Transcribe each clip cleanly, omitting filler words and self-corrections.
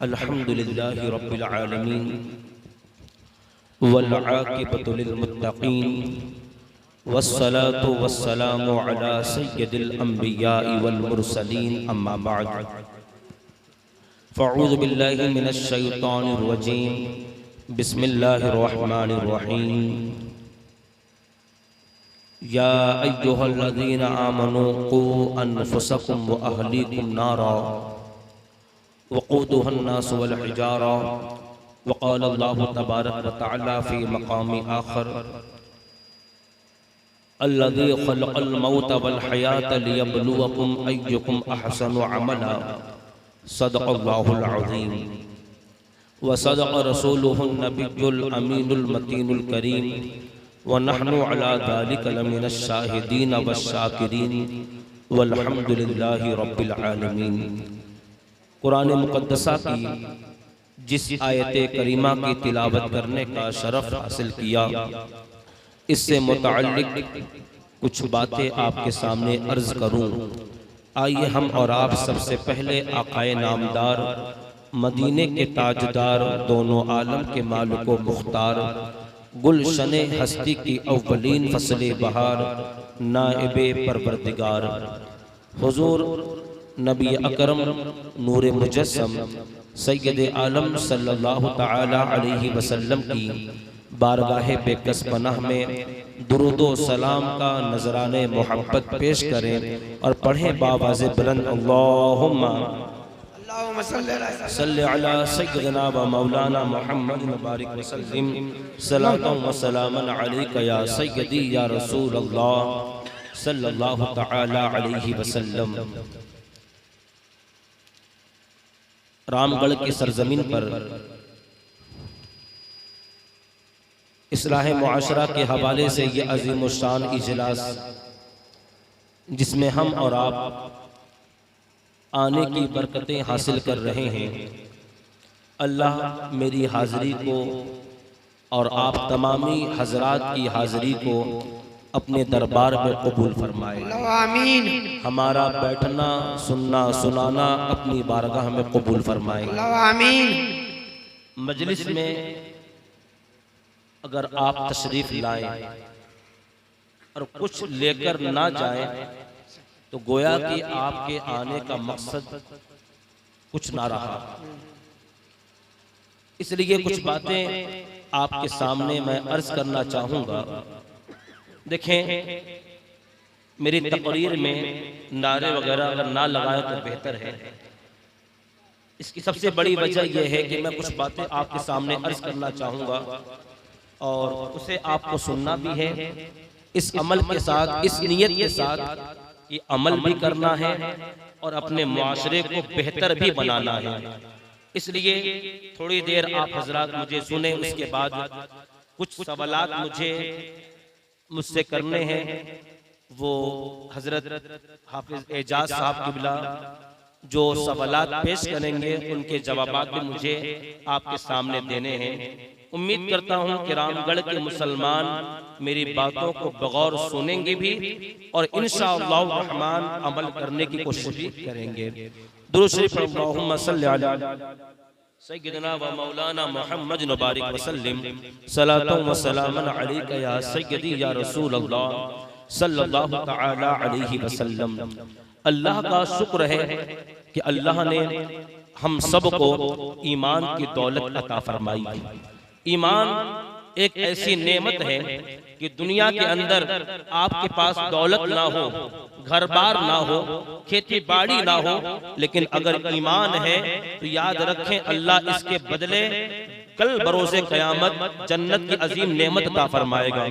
अल्हम्दुलिल्लाहि रब्बिल आलमीन वल आक़िबतु लिल मुत्तक़ीन वस्सलातु वस्सलामु अला सय्यिदिल अंबियाइ वल मुरसलीन अम्मा बअद फ़अऊज़ु बिल्लाहि मिनश शैतानिर रजीम बिस्मिल्लाहिर रहमानिर रहीम या अय्युहल्लज़ीना आमनू क़ू अनफुसकुम व अहलीकुम नारा वक़ूदुहन्नास वल हिजारा वक़ाल अल्लाहु तबारक व तआला फ़ी मक़ामि आख़र अल्लज़ी ख़लक़ल मौत वल हयात लियब्लुवकुम अय्युकुम अहसनु अमला सदक़ल्लाहुल अज़ीम व सदक़ रसूलुहुन नबियुल अमीनुल मतीनुल करीम व नहनु अला ज़ालिका लमिनश शाहिदीन वश्शाकिरीन वल्हम्दुलिल्लाहि रब्बिल आलमीन। कुरान मुक़द्दसा की जिस आयत करीमा की तिलावत करने का शरफ हासिल किया, इससे मुतअल्लिक़ कुछ बातें आपके सामने अर्ज करूं। आइए हम और आप सबसे पहले आक़ाए नामदार, मदीने के ताजदार, दोनों आलम के मालिक व मुख्तार, गुलशने हस्ती की अव्वलीन फसले बहार, नाइबे परवरदिगार हुजूर नबी अकरम नूरे मुजस्सम सैयद आलम सल्लल्लाहु तआला अलैहि वसल्लम की बारगाह बेकस पनाह में दुरूदो सलाम का नजराने मोहब्बत पेश करें और पढ़ें बावाज़े बुलंद अल्लाहुम्मा सल्लि अला सय्यिदना व मौलाना मुहम्मद मुबारक वसल्लिम सलातन व सलामन अलैका या सय्यदी या रसूल अल्लाह सल्लल्लाहु तआला अलैहि वसल्लम। रामगढ़ की सरजमीन पर इस्लाह मुआशरा के हवाले से ये अजीम शान इजलास, जिसमें हम और आप आने की बरकतें हासिल कर रहे हैं, अल्लाह मेरी हाज़िरी को और आप तमामी हजरात की हाज़िरी को अपने दरबार में कबूल फरमाए। आमीन। हमारा बैठना, सुनना, सुनाना अपनी बारगाह में कबूल फरमाए। आमीन। मजलिस में अगर आप तशरीफ लाएं और कुछ लेकर ना जाएं तो गोया कि आपके आने का मकसद कुछ ना रहा। इसलिए कुछ बातें आपके सामने मैं अर्ज करना चाहूंगा। देखें, मेरी तकरीर में नारे वगैरह अगर ना लगाए तो बेहतर है। इसकी सबसे बड़ी वजह यह है कि मैं कुछ बातें आपके सामने अर्ज करना चाहूंगा और उसे आपको सुनना भी है, इस अमल के साथ, इस नियत के साथ ये अमल भी करना है और अपने मुआशरे को बेहतर भी बनाना है। इसलिए थोड़ी देर आप हजरात मुझे सुने, उसके बाद कुछ सवालात मुझसे करने हैं। वो हजरत हाफिज एजाज साहब किबला जो सवालात पेश करेंगे, उनके जवाबात भी मुझे आपके सामने देने हैं। उम्मीद करता हूं कि रामगढ़ के मुसलमान मेरी बातों को बगौर सुनेंगे भी और इंशाअल्लाह रहमान अमल करने की कोशिश भी करेंगे। दुरूद शरीफ अल्लाहुम्मा सल्लि अला सय्यिदना व मौलाना मुहम्मद मुबारक वसल्लिम सलातन व सलामन अलैका या सय्यदी या रसूल अल्लाह सल्लल्लाहु तआला अलैहि वसल्लम। अल्लाह का शुक्र है कि अल्लाह ने हम सबको ईमान की दौलत अता फरमाई। ईमान एक ऐसी नेमत है कि दुनिया के अंदर आपके पास दौलत ना हो, घर बार ना हो, खेती बाड़ी ना हो, लेकिन अगर ईमान है तो याद रखें अल्लाह इसके बदले कल बरोज़े क़यामत जन्नत की अजीम नेमत अता फरमाएगा।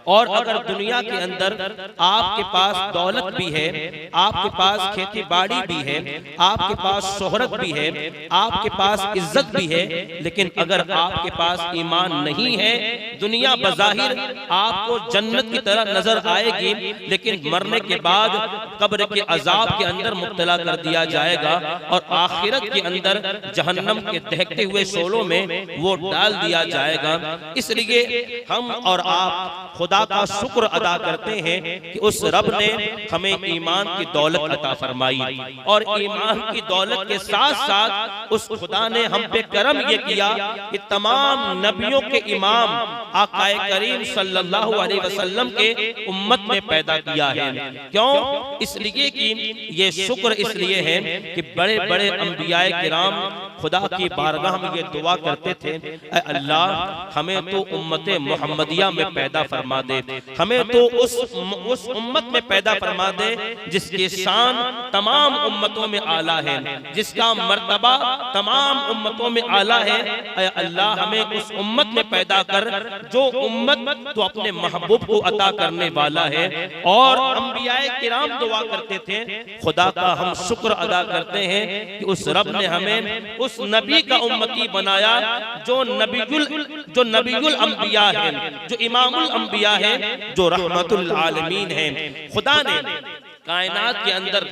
और अगर दुनिया के अंदर आपके पास दौलत भी है, आपके पास खेती बाड़ी भी है, आपके पास शोहरत भी है, आपके पास इज्जत भी है, लेकिन अगर आपके पास ईमान नहीं है, दुनिया बज़ाहिर आपको जन्नत की तरह नजर आएगी, लेकिन मरने के बाद कब्र के अजाब के अंदर मुब्तला कर दिया जाएगा और आखिरत के अंदर जहन्नम के दहकते हुए शोलों में वो डाल दिया जाएगा। इसलिए हम और आप खुदा खुदा का शुक्र अदा करते हैं कि उस रब ने हमें ईमान की दौलत अता फरमाई, और ईमान की दौलत के साथ साथ उस खुदा ने हम पे करम ये किया कि तमाम नबियों के इमाम आकाए करीम सल्लल्लाहु अलैहि वसल्लम के उम्मत में पैदा किया है। क्यों? इसलिए कि ये शुक्र इसलिए है कि बड़े बड़े अंबियाए किराम खुदा की बारगाह में ये दुआ करते थे, ऐ अल्लाह हमें तो उम्मत मोहम्मदिया में पैदा फरमा दे, हमें तो उस उम्मत में पैदा फरमा दे जिसकी शान तमाम उम्मतों में आला है, जिसका मर्तबा तमाम उम्मतों में आला है। ऐ अल्लाह हमें उस उम्मत में पैदा कर जो उम्मत तो अपने महबूब को अता करने वाला है। और अंबियाए किराम दुआ करते थे, खुदा का हम शुक्र अदा करते हैं कि उस रब ने हमें उस नबी का उम्मती बनाया जो नबीयुल अंबिया है, जो इमामुल अंबिया है, जो रहमतुल आलमीन है। खुदा ने कायनात के अंदर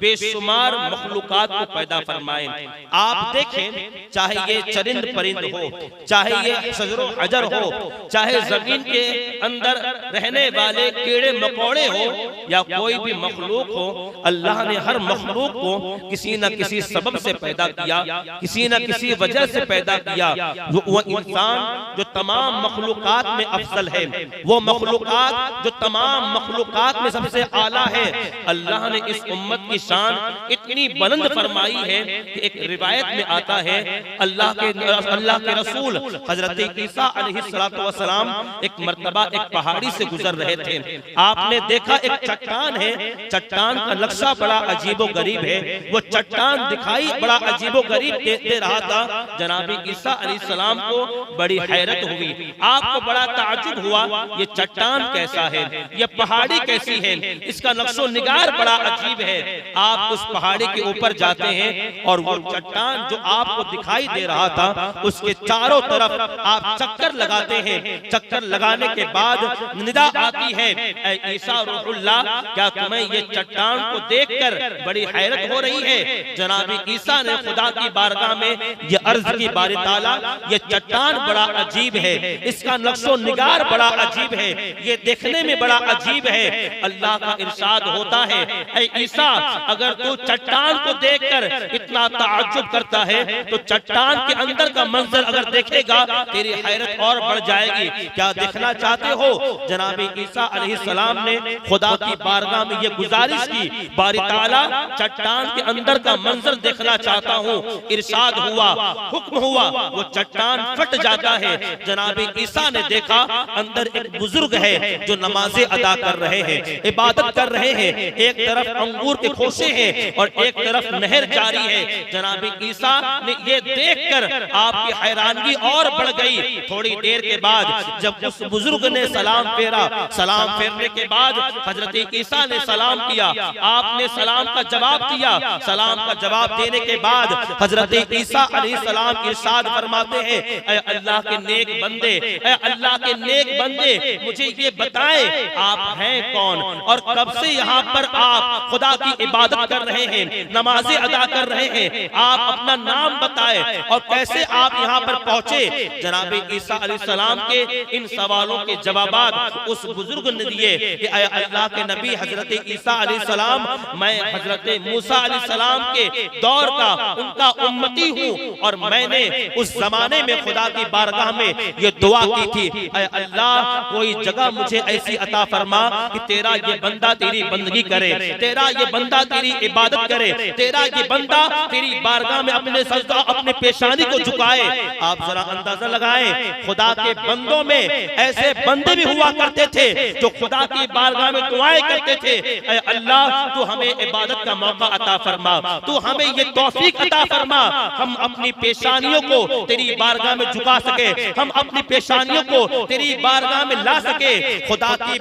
बेशुमार मखलूकात को पैदा फरमाए। आप देखें, चाहे ये चरिंद परिंद हो, चाहे ये शजरो हजर हो, चाहे जमीन के अंदर रहने वाले कीड़े मकोड़े हो या कोई भी मखलूक हो, अल्लाह ने हर मखलूक को किसी न किसी सबब से पैदा किया, किसी न किसी वजह से पैदा किया। वो इंसान जो तमाम मखलूकात में अफजल है, वो मखलूकात जो तमाम मखलूकात में सबसे आला है, अल्लाह ने इस उम्मत की शान इतनी बुलंद फरमाई है कि एक रिवायत में आता है अल्लाह के रसूल हजरत ईसा अलैहिस्सलातु वस्सलाम एक मर्तबा एक पहाड़ी से गुजर रहे थे। आपने देखा एक चट्टान है, चट्टान का नक्शा बड़ा अजीबो गरीब है, वो चट्टान दिखाई बड़ा अजीबो गरीब दे रहा था। जनाब ईसा अलैहिस्सलाम को बड़ी हैरत हुई, आपको बड़ा ताज्जुब हुआ, ये चट्टान कैसा है, ये पहाड़ी कैसी है, इसका नक्शो निगार बड़ा अजीब है। आप उस पहाड़ी के ऊपर जाते हैं और वो चट्टान जो आपको दिखाई दे रहा था उसके चारों तरफ आप चक्कर लगाते हैं। चक्कर लगाने के बाद निदा आती है, ऐ ईसा रूहुल्लाह, क्या तुम्हें ये चट्टान को देखकर बड़ी हैरत हो रही है? जनाब ईसा ने खुदा की बारगाह में ये अर्ज की, बारी ताला ये चट्टान बड़ा अजीब है, इसका नक्शो निगार बड़ा अजीब है, ये देखने में बड़ा अजीब है। अल्लाह का इरशाद होता है, ऐ ईसा अगर तू चट्टान को देखकर इतना ताज्जुब करता है तो चट्टान के अंदर का मंजर अगर देखेगा तेरी हैरत और बढ़ जाएगी। क्या देखना चाहते हो? जनाब ईसा अलैहिस्सलाम ने खुदा की बारगाह में ये गुजारिश की, बारी ताला चट्टान के अंदर का मंजर देखना चाहता हूँ। इरशाद हुआ, हुक्म हुआ, वो चट्टान फट जाता है। जनाब ईसा ने देखा अंदर एक बुजुर्ग है जो नमाजें अदा कर रहे हैं, इबादत कर रहे हैं, एक तरफ अंगूर के खोसे हैं और एक तरफ नहर जारी है। जनाब ईसा ने ये देखकर आपकी हैरानगी और बढ़ गई। थोड़ी देर के बाद जब उस बुजुर्ग ने सलाम फेरा, सलाम फेरने के बाद हजरत ईसा ने सलाम किया, आपने सलाम का जवाब दिया। सलाम का जवाब देने के बाद हजरत ईसा अलैहिस्सलाम इरशाद फरमाते हैं, ऐ अल्लाह के नेक बंदे, ऐ अल्लाह के नेक बंदे, मुझे ये बताएं आप हैं कौन और कब से यहाँ पर आप खुदा की इबादत कर रहे हैं, नमाजें अदा कर रहे हैं? आप अपना नाम बताएं और कैसे आप यहाँ पर पहुंचे? जनाब ईसा अलैहिस्सलाम के इन सवालों के जवाबात उस बुजुर्ग ने दिए कि ऐ अल्लाह के नबी हजरत ईसा अलैहिस्सलाम, मैं हजरत मूसा अलैहिस्सलाम के दौर का उनका उम्मती हूँ और मैंने उस जमाने में खुदा की बारगाह में ये दुआ की थी, ऐ अल्लाह कोई जगह मुझे ऐसी अता फरमा कि तेरा ये बंदा तेरी बंदगी करे, तेरा ये बंदा तेरी इबादत करे, तेरा ये बंदा तेरी बारगाह में अपने सजदा, अपने पेशानी को झुकाए। आप जरा अंदाजा लगाएं, खुदा के बंदों में ऐसे बंदे भी हुआ करते थे जो खुदा की बारगाह में दुआएं करते थे, ऐ अल्लाह तू हमें इबादत का मौका अता फरमा, तू हमें ये तौफीक अता फरमा, हम अपनी पेशानियों को तेरी बारगाह में झुका सके, हम अपनी पेशानियों को तेरी बारगाह में ला सके। खुदा की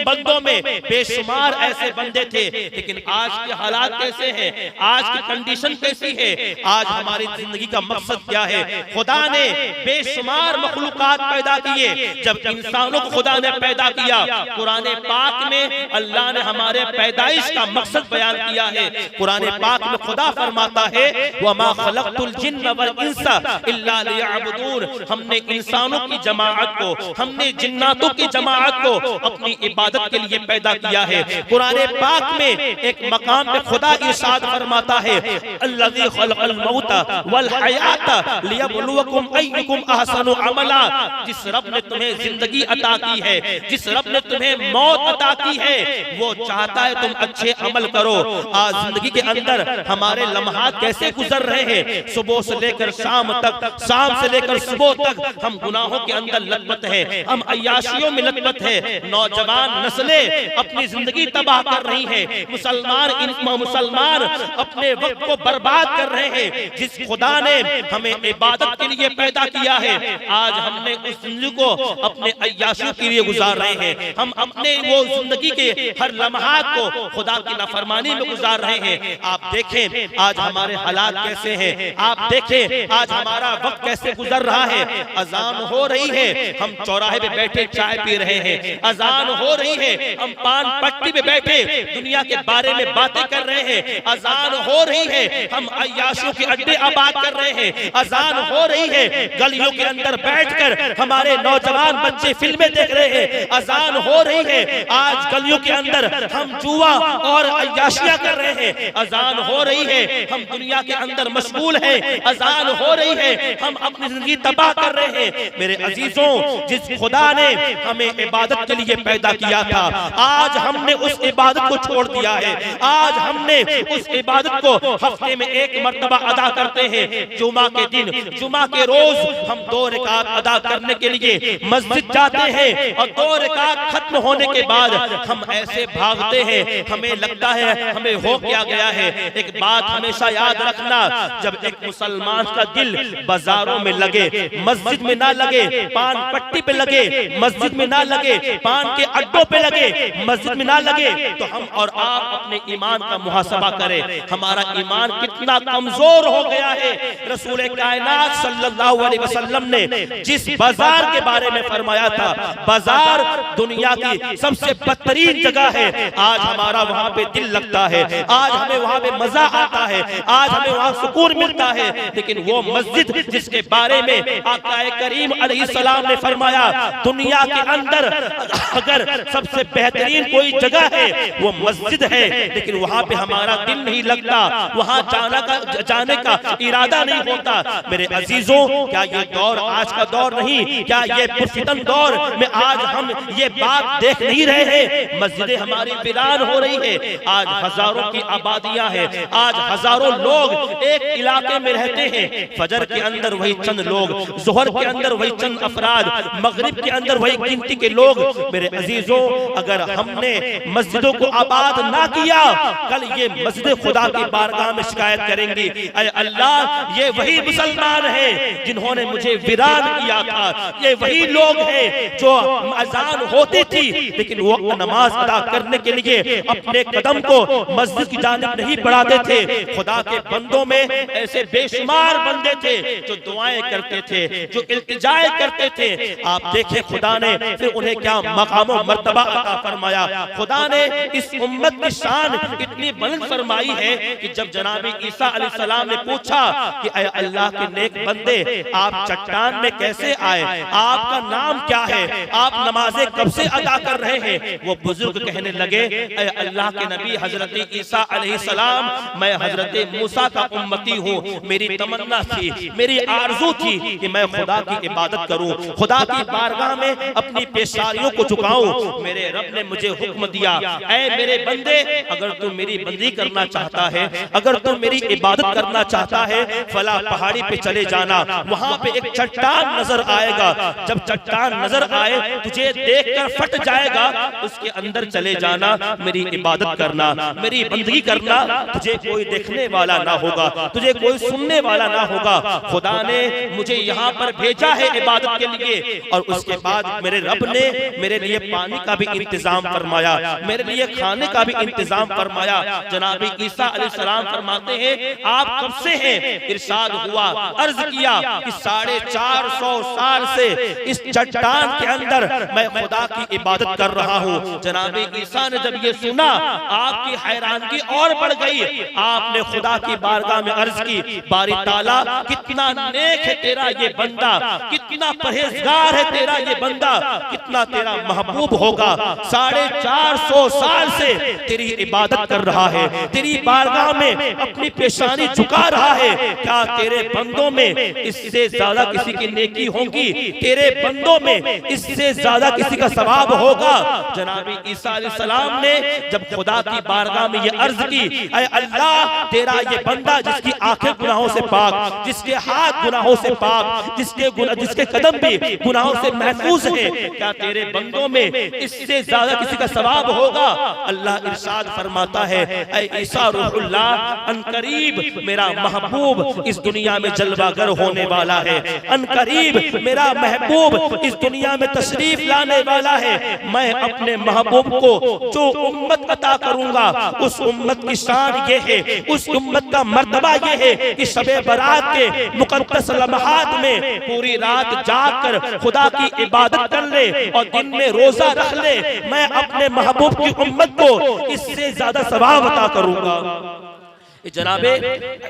बंदों में बेशुमार ऐसे बंदे थे, लेकिन आज के हालात कैसे कैसे हैं, आज की कंडीशन कैसी है, आज हमारी जिंदगी का मकसद क्या है। खुदा ने बेशुमार मखलूकात पैदा किए, जब इंसानों को खुदा ने पैदा किया, कुरान पाक में अल्लाह ने हमारे पैदाइश का मकसद बयान किया है। कुरान पाक में खुदा फरमाता है वमा खलक़तुल जिन्न वल इंसा इल्ला लियअबुदून, हमने इंसानों की जमाअत को, हमने जिन्नातों की जमाअत को अपनी इबादत के लिए पैदा किया है। कुरान पाक में एक मकाम पे खुदा इरशाद फरमाता है अल्लज़ी खलक़ल मौता वल हयाता लियब्लुवकुम अय्युकुम अहसनु अमला, जिस रब ने तुम्हें जिंदगी अता की है, जिस रब ने तुम्हें मौत अता की है, वो चाहता है तुम अच्छे अमल करो। आज जिंदगी के अंदर हमारे लम्हात कैसे गुजर रहे हैं, सुबह से लेकर शाम तक, शाम से लेकर सुबह तक हम गुनाहों के अंदर लतपत है, हम अय्याशियों में लतपत है। नौजवान नस्लें अपनी जिंदगी तबाह कर रही है, मुसलमान अपने वक्त को बर्बाद कर रहे हैं। जिस खुदा ने हमें इबादत के लिए पैदा किया है, आज हमने उस जिंदगी को अपने अय्याशियों के लिए गुजार रहे हैं। हम अपने वो जिंदगी के हर लम्हात को खुदा की नाफरमानी में गुजार रहे हैं। आप देखें आज हमारे हालात कैसे हैं, आप देखें आज हमारा वक्त कैसे गुजर रहा है। अजान हो रही है, हम चौराहे पे बैठे चाय पी रहे हैं। अजान हो रही है, हम पान पट्टी पे बैठे दुनिया के बारे में बातें कर रहे हैं। अजान हो रही है, हम अय्याशों के अड्डे आबाद कर रहे हैं। अजान हो रही है, गलियों के अंदर बैठकर हमारे नौजवान बच्चे फिल्में देख रहे हैं। अजान हो रही है, आज गलियों के अंदर हम जुआ और अय्याशियां कर रहे हैं। अजान हो रही है, हम दुनिया के अंदर मशगूल हैं। अजान हो रही है, हम अपनी जिंदगी तबाह कर रहे हैं। मेरे अजीजों, जिस खुदा ने हमें इबादत के लिए पैदा किया था, आज हमने उस इबादत को छोड़ दिया है। आज हमने उस इबादत को हफ्ते में एक मर्तबा अदा करते हैं। जुमा के दिन, जुमा के रोज हम 2 रकात अदा करने के लिए मस्जिद जाते हैं और 2 रकात खत्म होने के बाद हम ऐसे भागते हैं, हमें लगता है हमें हो क्या गया है। एक बात हमेशा याद रखना, जब एक मुसलमान का दिल बाजारों में लगे, मस्जिद में ना लगे, पान पट्टी पे लगे, मस्जिद में ना लगे, पान के अड्डों पे लगे, मस्जिद में ना लगे, तो हम और आप अपने ईमान का मुहासबा करें, हमारा ईमान कितना कमजोर हो गया है। रसूल कायनात सल्लल्लाहु अलैहि वसल्लम ने जिस बाजार के बारे में फरमाया था, बाजार दुनिया की सबसे बदतरीन जगह है, आज हमारा वहां पे दिल लगता है, आज हमें वहां पे मजा आता है, आज हमें वहां सुकून मिलता है। लेकिन वो मस्जिद जिसके बारे में आका करीम अलैहिस्सलाम ने फरमाया दुनिया के अंदर अगर सबसे बेहतरीन कोई जगह है वो मस्जिद है, लेकिन वहां पे हमारा दिल नहीं लगता, वहां जाने का इरादा नहीं होता। मेरे अजीजों, क्या ये दौर आज का दौर नहीं, क्या ये पुरफितन दौर में आज हम ये बात देख नहीं रहे हैं? मस्जिदें हमारी वीरान हो रही है, आज हजारों की आबादियां हैं, आज हजारों लोग एक इलाके में रहते हैं। फजर के अंदर वही चंद लोग, जोहर के अंदर वही चंद अफराद, मगरिब के अंदर वही गिनती के लोग। मेरे अजीजों, अगर हमने मस्जिदों को आबाद ना किया, कल ये मस्जिद खुदा की बारगाह में शिकायत करेंगी, अरे अल्लाह ये वही मुसलमान हैं जिन्होंने मुझे वीरान किया था, ये वही लोग हैं जो अजान होती थी लेकिन वो नमाज अदा करने के लिए अपने कदम को मस्जिद की जानिब नहीं बढ़ाते थे। खुदा के बंदों में ऐसे बेशुमार बंदे थे जो दुआएं करते थे, जो इल्तिजाएं करते थे। आप देखें खुदा ने फिर उन्हें क्या मकाम और मर्तबा अता फरमाया। खुदा ने इस उम्मत की शान इतनी बुलंद फरमाई है कि जब जनाब ईसा अलैहिस्सलाम ने पूछा कि ऐ अल्लाह के नेक बंदे, आप चट्टान में कैसे आए, आपका नाम क्या है, आप नमाजें कब से अदा कर रहे हैं? वो बुजुर्ग कहने लगे, ऐ अल्लाह के नबी हजरत ईसा अलैहिस्सलाम, मैं हजरत मूसा का उम्मती हूँ, मेरी तमन्ना थी, मेरी आरज़ू थी कि मैं खुदा की इबादत करूं, खुदा की बारगाह में अपनी पेशारियों को झुकाऊं। मेरे रब ने मुझे हुक्म दिया, ऐ मेरे बंदे, अगर तू मेरी बंदी करना चाहता है, अगर तू मेरी इबादत करना चाहता है, फला पहाड़ी पे चले जाना, वहां पे एक चट्टान नजर आएगा, जब चट्टान नजर आए तुझे देखकर फट जाएगा, उसके अंदर चले जाना, मेरी इबादत करना, मेरी बंदगी करना, तुझे कोई देखने वाला ना होगा, तुझे कोई सुनने वाला ना होगा। खुदा ने मुझे यहाँ पर भेजा है इबादत के लिए। और उसके बाद मेरे रब ने मेरे लिए पानी का भी इंतजाम फरमाया, मेरे लिए खाने का भी इंतजाम फरमाया। जनाब जनाब ईसा अलैहिस्सलाम फरमाते हैं आप कब से हैं? इरशाद हुआ, अर्ज किया कि 450 साल से इस चट्टान के अंदर मैं खुदा की इबादत कर रहा हूँ। जनाब ईसा ने जब ये सुना आपकी हैरानगी और बढ़ गई। आपने खुदा की बारगाह में अर्ज की, बारी ताला कितना नेक है तेरा ये बंदा, कितना परहेजगार है तेरा ये बंदा, कितना तेरा महबूब होगा। 450 साल से तेरी इबादत कर रहा है, तेरी बारगाह में अपनी पेशानी झुका रहा है। क्या तेरे बंदों में इससे ज्यादा किसी की नेकी होगी? तेरे बंदों में इससे ज्यादा किसी का सवाब होगा? जनाब ईसा अलैहिस्सलाम ने जब खुदा की बारगाह में ये अर्ज की, ऐ अल्लाह तेरा ये बंदा जिसकी आंखें गुनाहों से पाक, जिसके हाथ गुनाहों से पाक, जिसके कदम भी गुनाहों से महफूज है, क्या तेरे बंदों में इससे ज्यादा किसी का सवाब होगा? अल्लाह इरशाद फरमाता है, ऐ ईसा रूहुल्लाह अनकरीब मेरा महबूब इस दुनिया में जलवागर होने वाला है, अनकरीब मेरा महबूब इस दुनिया में तशरीफ लाने वाला है। मैं अपने महबूब को जो उम्मत अता करूंगा उस उम्मत की शान ये है, उस उम्मत का मर्तबा ये है कि शबे बरात के मुकद्दस लम्हात में पूरी रात जागकर खुदा की इबादत कर ले और दिन में रोजा रख ले। मैं अपने महबूब की उम्मत को इससे ज्यादा सवाब अता करूंगा। जनाबे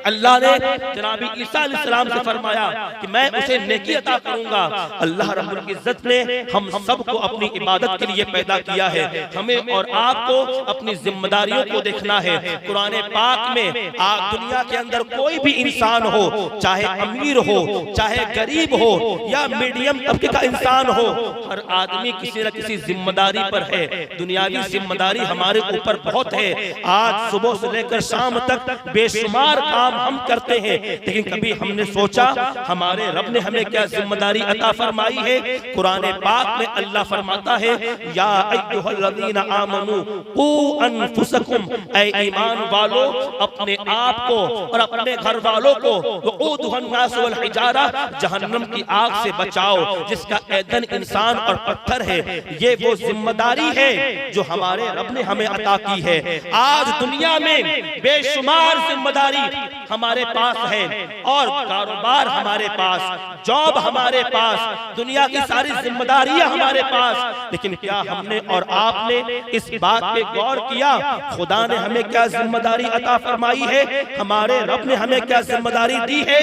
अल्लाह ने जनाबी ईसा अलैहिस्सलाम से फरमाया कि मैं उसे नेकी अता करूंगा। अल्लाह रब्बुल इज्जत ने हम सबको अपनी इबादत के लिए पैदा किया है। हमें और आपको अपनी जिम्मेदारियों को देखना है। कुरान पाक में दुनिया के अंदर कोई भी इंसान हो, चाहे अमीर हो, चाहे गरीब हो या मीडियम तबके का इंसान हो, हर आदमी किसी न किसी जिम्मेदारी पर है। दुनियावी जिम्मेदारी हमारे ऊपर बहुत है। आज सुबह से लेकर शाम तक बेशुमार काम हम करते हैं, लेकिन कभी हमने सोचा हमारे रब ने हमें क्या जिम्मेदारी अता फरमाई है? कुरान पाक में अल्लाह फरमाता है, या अय्युहल्लज़ीना आमनू कू अनफुसकुम, ऐ ईमान वालों अपने आप को और अपने घर वालों को वक़ूदुहन्नास वल हिजारा, जहन्नम की आग से बचाओ जिसका ईंधन इंसान और पत्थर है। ये वो जिम्मेदारी है जो हमारे रब ने हमें अता की है। आज दुनिया में बेशुमार जिम्मेदारी हमारे पास है और कारोबार हमारे पास, जॉब हमारे पास, दुनिया की सारी जिम्मेदारियां हमारे पास, लेकिन क्या हमने और आपने इस बात पे गौर किया खुदा ने हमें क्या जिम्मेदारी अता फरमाई है? हमारे रब ने हमें क्या जिम्मेदारी दी है?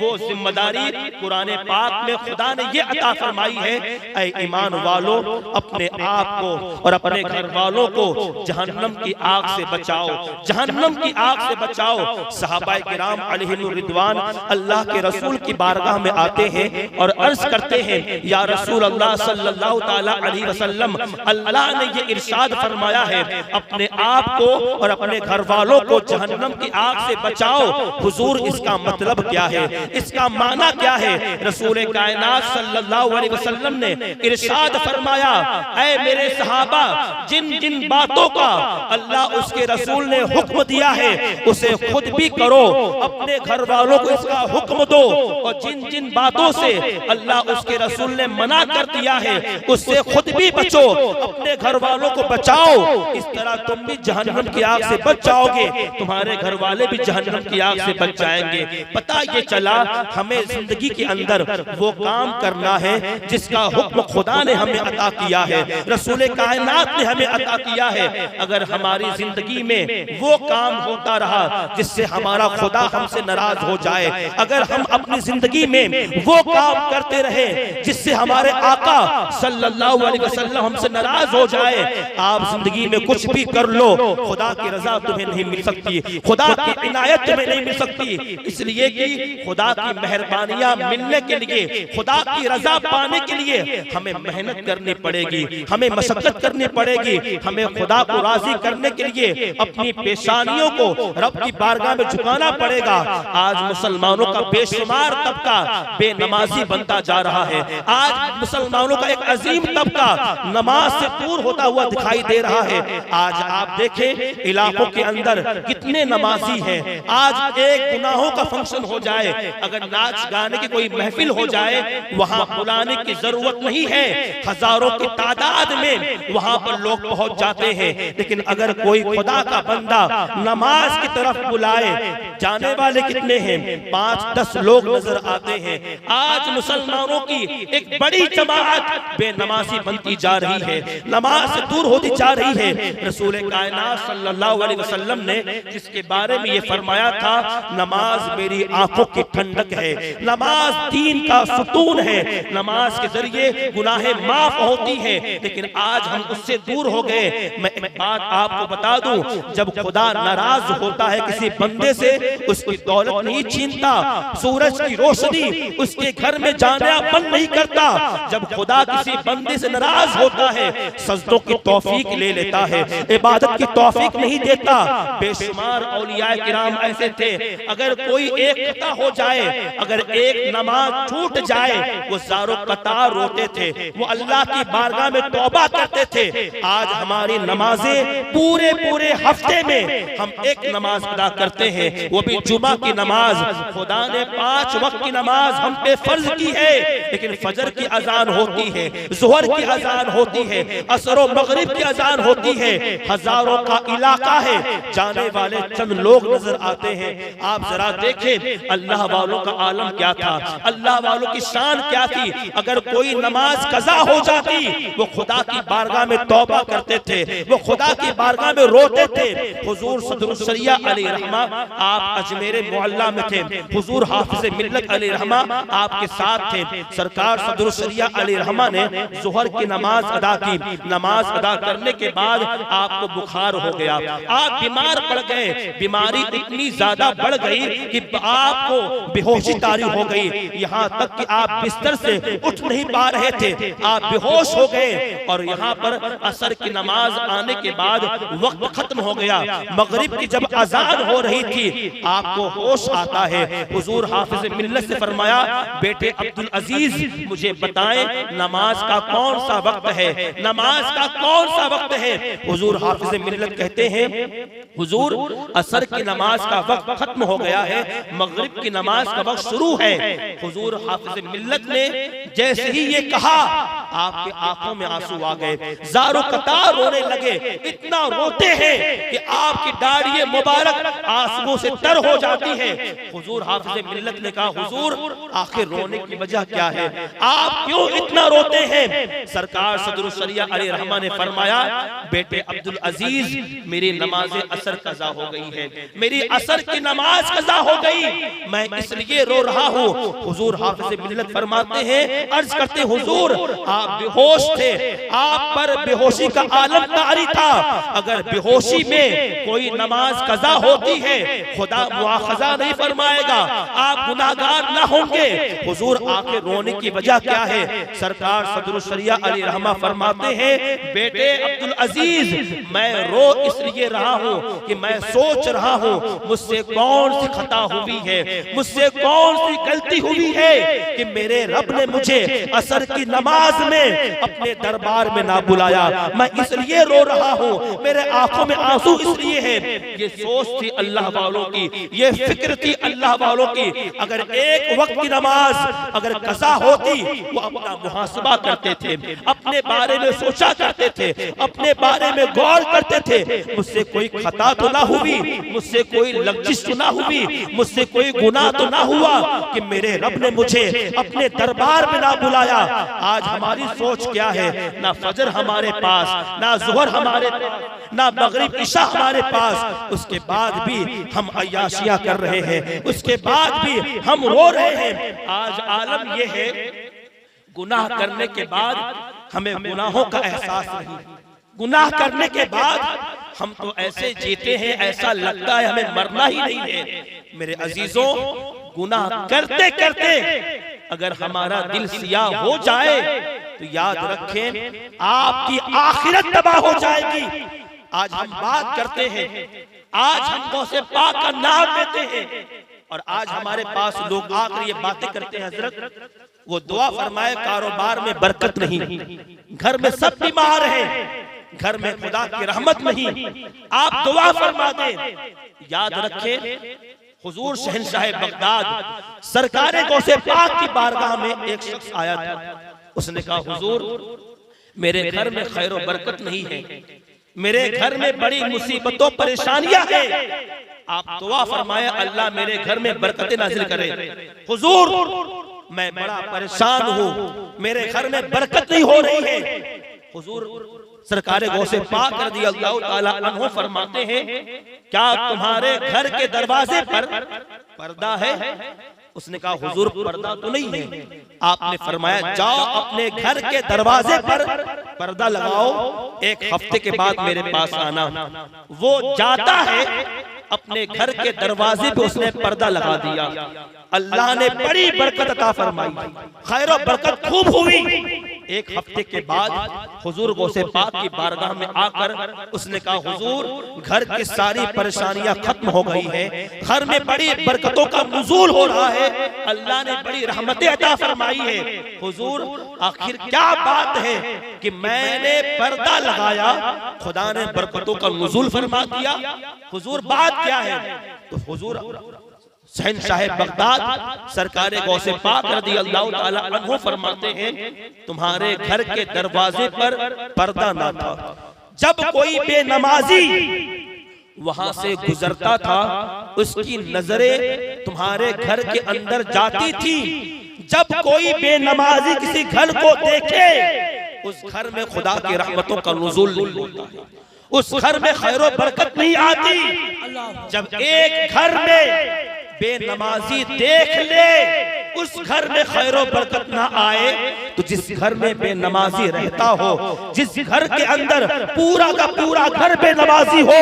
वो जिम्मेदारी कुरान पाक में खुदा ने ये अता फरमाई है, ऐ ईमान वालों अपने आप को और अपने घर वालों को जहन्नम की आग से बचाओ, जहन्नम की आग से बचाओ। सहाबाए किराम अलैहिम रिदवान अल्लाह के रसूल की बारगाह में आते हैं और अर्ज करते हैं, या रसूल अल्लाह सल्लल्लाहु ताला अलैहि वसल्लम, अल्लाह ने ये इरशाद फरमाया है अपने आप को और अपने घर वालों को जहन्नम की आग से बचाओ। हुजूर इसका मतलब क्या है? इसका माना क्या है? रसूल कायनात सल्लल्लाहु अलैहि वसल्लम ने इरशाद फरमाया, ऐ मेरे सहाबा, जिन जिन बातों का अल्लाह उसके रसूल ने हुक्म दिया है उसे खुद भी करो, अपने घर वालों को इसका हुक्म दो, और जिन जिन बातों से अल्लाह उसके रसूल ने मना कर दिया है उससे खुद भी बचो, अपने घर वालों को बचाओ। इस तरह तुम भी जहन्नम की आग से बच जाओगे, तुम्हारे घर वाले भी जहन्नम की आग से बच जाएंगे। पता ये चला हमें जिंदगी के अंदर वो काम करना है जिसका हुक्म खुदा ने हमें अता किया है, रसूल कायनात ने हमें अता किया है। अगर हमारी जिंदगी में वो काम होता रहा जिससे हमारा खुदा हमसे नाराज हो जाए, अगर हम अपनी जिंदगी में वो काम करते रहे जिससे हमारे आका सल्लल्लाहु अलैहि वसल्लम हमसे नाराज हो जाए, आप जिंदगी में कुछ भी कर लो, खुदा की रजा तुम्हें नहीं मिल सकती, खुदा की इनायत तुम्हें नहीं मिल सकती। इसलिए कि खुदा की मेहरबानियां मिलने के लिए, खुदा की रजा पाने के लिए हमें मेहनत करनी पड़ेगी, हमें मशक्कत करनी पड़ेगी। हमें खुदा को राजी करने के लिए अपनी पेशानियों को रब की बारगाह में झुकाना पड़ेगा। आज मुसलमानों का बेशुमार तबका बेनमाजी बनता जा रहा है। आज मुसलमानों का एक अजीम तबका नमाज से दूर होता हुआ दिखाई दे रहा है। आज आप देखें इलाकों के अंदर कितने नमाजी हैं। आज एक गुनाहों का फंक्शन हो जाए, अगर नाच गाने की कोई महफिल हो जाए, वहां बुलाने की जरूरत नहीं है, हजारों की तादाद में वहां पर लोग पहुंच जाते हैं। लेकिन अगर कोई खुदा का बंदा नमाज की तरफ बुलाए, जाने वाले कितने हैं? 5-10 लोग नजर आते हैं। आज मुसलमानों की एक बड़ी जमात बेनमाजी बनती जा रही है, नमाज से दूर होती जा रही है। रसूल कायनात सल्लल्लाहु अलैहि वसल्लम ने जिसके बारे में ये फरमाया था, नमाज मेरी आंखों की ठंडक है, नमाज दीन का सुतून है, नमाज के जरिए गुनाहें माफ होती हैं। लेकिन आज हम उससे दूर हो गए। मैं एक बात आपको बता दूं, जब खुदा नाराज होता है किसी बंदे से, उसकी दौलत नहीं छीनता, सूरज की रोशनी उसके घर में जाना बंद नहीं करता। जब खुदा किसी बंदे से नाराज होता है, सजदों की तौफीक ले लेता है, इबादत की तौफीक नहीं देता। बेशुमार औलिया किराम ऐसे थे, अगर कोई एक कता हो जाए, अगर एक नमाज छूट जाए, वो ज़ारो कतार रोते थे, वो अल्लाह की बारगाह में तौबा करते थे। आज हमारी नमाजें पूरे पूरे हफ्ते में हम एक नमाज अदा करते हैं, वो भी जुमा की नमाज। खुदा ने 5 वक्त की नमाज हम पे फर्ज की है, लेकिन फजर की अजान होती है, जोहर की अजान होती है, असर और मगरिब की अजान होती है। हजारों का इलाका है, जाने वाले चंद लोग नजर आते हैं। आप जरा देखें अल्लाह वालों का आलम क्या था, अल्लाह वालों की शान क्या थी। अगर कोई नमाज कज़ा हो जाती, वो खुदा की बारगाह में तौबा करते थे, वो खुदा की बारगाह में रोते थे। हुजूर सदरुस शरिया अलैहिर्रहमा आप अजमेर मोहल्ला में थे, हुजूर हाफिज मिल्लत अलैहिर्रहमा आपके साथ थे। सरकार सदरुस शरिया अलैहिर्रहमा ने जोहर की नमाज अदा की। नमाज अदा करने के बाद आपको बुखार हो गया, आप बीमार पड़ गए। बीमारी इतनी ज्यादा बढ़ गई कि आपको बेहोशी तारी हो गई, यहाँ तक कि आप बिस्तर से उठ नहीं पा रहे थे, आप बेहोश हो गए। और यहाँ पर असर की नमाज आने के बाद वक्त खत्म हो गया, मगरिब की जब अजान हो रही थी, आपको होश आता है। हुजूर हाफिज मिल्लत से फरमाया, बेटे अब्दुल अजीज मुझे बताएं नमाज का कौन सा वक्त है, नमाज का कौन सा वक्त है। हुजूर हाफिज मिल्लत कहते हैं, हुजूर असर की नमाज का वक्त खत्म हो गया है, मगरिब की नमाज का वक्त शुरू है। हुजूर हाफिज मिल्लत ने जैसे ही ये कहा, आपके आंखों में आंसू आ गए, ज़ारो कतार रोने लगे। इतना रोते हैं कि आपकी दाढ़ी मुबारक आंसुओं से तर हो जाती है। हुजूर हाफिज मिल्लत ने कहा, हुजूर आखिर रोने की वजह क्या है, आप क्यों इतना रोते हैं? सरकार सदरुस शरिया अलैहिर्रहमा ने फरमाया, बेटे अब्दुल अजीज मेरी नमाज असर कज़ा हो गई है, मेरी असर की नमाज कज़ा हो गई, मैं इसलिए रो रहा हूँ। हुजूर हाफिज मिल्लत फरमाते हैं, अर्ज करते हुजूर आप बेहोश थे, आप पर बेहोशी का आलम तारी था। अगर बेहोशी में कोई नमाज कज़ा होती है, खुदा मुआखज़ा नहीं फरमाएगा, आप गुनाहगार ना होंगे। हुजूर आके रोने की वजह क्या है? सरकार सदरुस शरिया अलैहिर्रहमा फरमाते हैं, बेटे अब्दुल अजीज मैं रो इसलिए रहा हूँ कि मैं सोच रहा हूँ मुझसे कौन सी खता हुई है, मुझसे कौन सी गलती हुई है कि मेरे रब ने मुझे असर की नमाज में अपने दरबार में ना बुलाया। मैं इसलिए रो रहा हूँ, मेरे आंखों में आंसू इसलिए है। ये सोच थी अल्लाह वालों की, ये फिक्र थी अल्लाह वालों की। अगर एक वक्त की नमाज अगर कज़ा होती, वो अपना मुहासबा करते थे, अपने बारे में सोचा करते थे, अपने बारे में गौर करते थे, मुझसे कोई खता तो ना हुई, मुझसे कोई लग़्ज़िश तो ना हुई, मुझसे कोई गुनाह तो ना हुआ कि मेरे रब ने मुझे अपने दरबार में ना बुलाया। आज हमारी सोच क्या है? ना फजर हमारे पास, ना ज़ुहर हमारे पास, ना मगरिब इशा हमारे पास, उसके बाद भी हम अय्याशियां कर रहे हैं, उसके बाद भी हम रो रहे हैं। आज आलम ये है, गुनाह करने के बाद हमें गुनाहों का एहसास नहीं, गुनाह करने के बाद हम तो ऐसे जीते हैं, ऐसा लगता है हमें मरना ही नहीं है। मेरे अजीजों, गुनाह करते करते अगर हमारा दिल सियाह हो जाए तो याद रखें आपकी आखिरत तबाह हो जाएगी। आज हम बात करते हैं आज हम गौसे पाक का नाम लेते हैं और आज हमारे पास लोग आकर ये बातें करते हैं, हजरत वो दुआ फरमाए कारोबार में बरकत नहीं, घर में सब बीमार हैं, घर में खुदा की रहमत नहीं, आप दुआ फरमा दें। याद रखें, हुजूर शहंशाह बगदाद सरकारे गौसे पाक की बारगाह में एक शख्स आया था। उसने कहा, हुजूर मेरे घर में खैर और बरकत नहीं है, मेरे घर में बड़ी मुसीबतों परेशानियां हैं, आप दुआ फरमाया अल्लाह मेरे घर में बरकतें नाजिल करे। हुजूर मैं बड़ा परेशान हूँ, मेरे घर में बरकत नहीं हो रही है। हुजूर सरकारे गौसे पाक रज़ियल्लाहु ताला अन्हु फरमाते हैं, क्या तुम्हारे घर के दरवाजे पर पर्दा है? उसने कहा, हुजूर पर्दा तो नहीं है। आपने फरमाया, जाओ अपने घर के दरवाजे पर पर्दा लगाओ, एक हफ्ते के बाद मेरे पास आना। वो जाता है, अपने घर के दरवाजे पे उसने पर्दा लगा दिया। अल्लाह ने बड़ी बरकत अता फरमाई, खैर और बरकत खूब हुई। एक हफ्ते के बाद हुजूर गौसे पाक की बारगाह में आकर उसने कहा, हुजूर घर की सारी परेशानियां खत्म हो गई है, घर में बड़ी बरकतों का नुज़ूल हो रहा है, अल्लाह ने बड़ी रहमतें अता फरमाई है। हुजूर आखिर क्या बात है कि मैंने पर्दा लगाया, खुदा ने बरकतों का नुज़ूल फरमा दिया? हुजूर बात क्या है? तो हुजूर शहंशाह बगदाद सरकारे गौसे पाक रज़ियल्लाहु ताला अन्हु फरमाते हैं, तुम्हारे घर के दरवाजे पर पर्दा ना था। जब कोई बेनमाजी वहां से गुजरता था, उसकी नजरें तुम्हारे घर के अंदर जाती थी। जब कोई बेनमाजी किसी घर को देखे, उस घर में खुदा की रहमतों का नुज़ूल नहीं होता है, उस घर में खैर और बरकत नहीं आती। जब एक घर में बेनमाजी देख ले, उस घर में खैर और बरकत ना आए, तो जिस घर में बेनमाजी रहता हो, जिस घर के अंदर पूरा का पूरा घर बेनमाजी हो,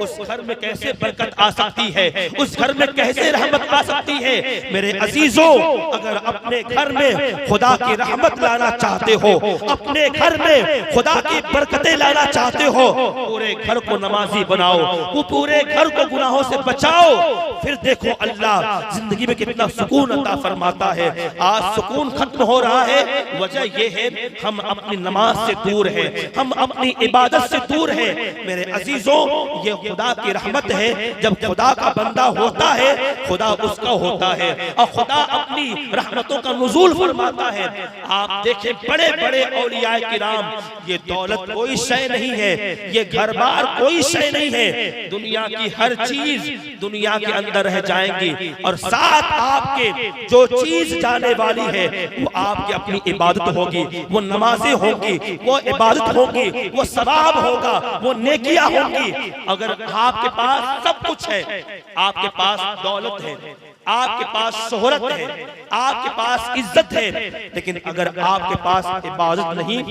उस घर में कैसे बरकत आ सकती है? उस घर में कैसे रहमत आ सकती है? मेरे अजीजों, अगर अपने घर में खुदा की रहमत लाना चाहते हो, अपने घर में खुदा की बरकतें लाना चाहते हो, पूरे घर को नमाजी बनाओ, वो पूरे घर को गुनाहों से बचाओ। फिर देखो अल्लाह जिंदगी में कितना सुकून अता फरमाता है। आज सुकून खत्म हो रहा है, वजह यह है हम अपनी नमाज से दूर हैं, हम अपनी इबादत से दूर हैं। मेरे अजीजों, ये खुदा की रहमत है। जब खुदा का बंदा होता है, खुदा उसका होता है और खुदा अपनी रहमतों का नुज़ूल फरमाता है। आप देखें, बड़े बड़े औलिया किराम, ये दौलत कोई शय नहीं है, ये घर बार कोई शय नहीं है, दुनिया की हर चीज दुनिया के अंदर रह जाएंगी और साथ आपके जो चीज जाने वाली है वो आपकी अपनी इबादत होगी, वो नमाजें होंगी, वो इबादत होगी, वो सवाब होगा, वो नेकियां होंगी। अगर आपके पास सब कुछ है, आपके पास दौलत है, आपके पास शोहरत है, आपके पास इज्जत है, लेकिन अगर आपके पास इबादत नहीं,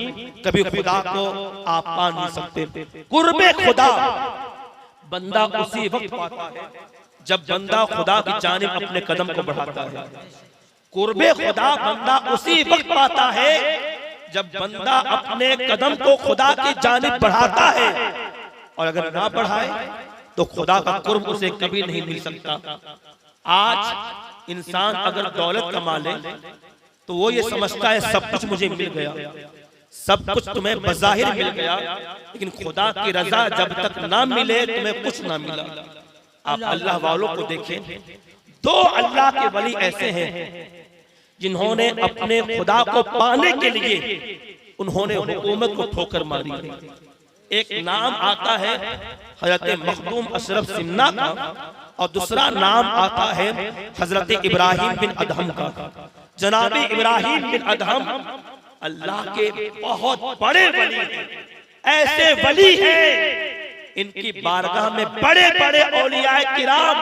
कभी खुदा को आप पा नहीं सकते। कुर्बे खुदा बंदा उसी वक्त पाता है जब बंदा खुदा की जानिब अपने कदम को बढ़ाता है। कुर्बे खुदा बंदा उसी वक्त पाता है जब बंदा अपने कदम को खुदा की जानिब बढ़ाता है, और अगर ना बढ़ाए तो खुदा का कुर्ब उसे कभी नहीं मिल सकता। आज इंसान अगर दौलत कमा ले तो वो ये समझता है सब कुछ मुझे मिल गया, सब कुछ तुम्हें बज़ाहिर मिल गया, लेकिन खुदा की रजा जब तक ना मिले तुम्हें कुछ ना मिला। आप अल्लाह वालों को देखें, दो अल्लाह के वली ऐसे हैं जिन्होंने अपने खुदा को पाने के लिए उन्होंने हुकूमत को ठोकर मारी। एक नाम आता है हजरत मखदूम अशरफ सिन्ना का और दूसरा नाम आता है हजरत इब्राहिम बिन अदहम का। जनाब इब्राहिम बिन अदहम अल्लाह के बहुत बड़े वली हैं, ऐसे वली हैं इनकी बारगाह में बड़े बड़े औलिया किराम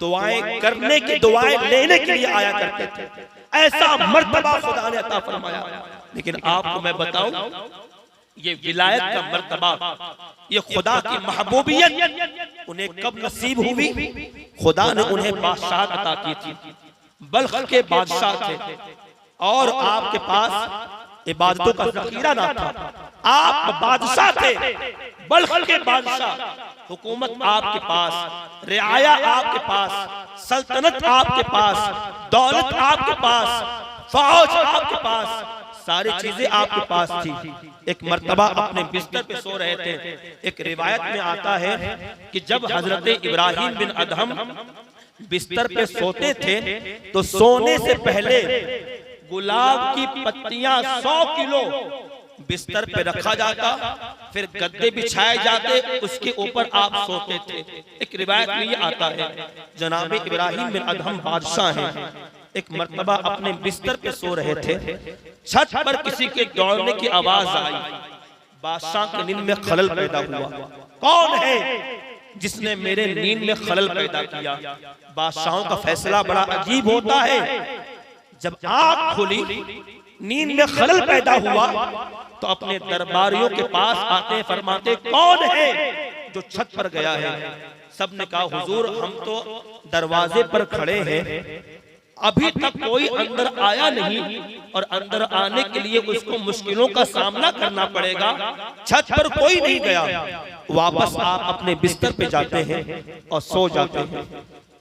दुआएं करने की, दुआएं लेने के लिए आया करते थे। ऐसा मर्तबा खुदा ने अता फरमाया। लेकिन आपको मैं बताऊं, ये विलायत का मर्तबा, ये खुदा की महबूबियत उन्हें कब नसीब हुई? खुदा ने उन्हें बादशाह अता की थी, बल्ख के बादशाह थे और आपके पास इबादतों का जखीरा ना था। आप बादशाह थे, बल्ख के बादशाह, हुकूमत आपके पास, रियाया आपके पास, सल्तनत आपके पास, दौलत आपके पास, फौज आपके पास, सारी चीजें आपके पास थी। एक मर्तबा अपने बिस्तर पे सो रहे थे। एक रिवायत में आता है कि जब हजरत इब्राहिम बिन अदहम बिस्तर पे सोते थे तो सोने से पहले गुलाब की पत्तियां 100 किलो बिस्तर पे रखा जाता, फिर गद्दे बिछाए जाते, उसके ऊपर आप सोते थे। एक रिवायत में ये आता है जनाब इब्राहिम बिन अदहम बादशाह हैं, एक मर्तबा अपने बिस्तर पे सो रहे थे, छत पर किसी के दौड़ने की आवाज आई। बादशाह की नींद में खलल पैदा हुआ। कौन है जिसने मेरे नींद में खलल पैदा किया? बादशाहों का फैसला बड़ा अजीब होता है। जब आंख खुली, नींद में खलल पैदा हुआ तो अपने दरबारियों के पास आते फरमाते, कौन है जो छत पर गया है? सबने कहा, हुजूर हम तो दरवाजे पर खड़े हैं, अभी तक कोई अंदर आया नहीं और अंदर आने के लिए उसको मुश्किलों का सामना करना पड़ेगा, छत पर कोई नहीं गया। वापस आप अपने बिस्तर पे जाते हैं और सो जाते हैं।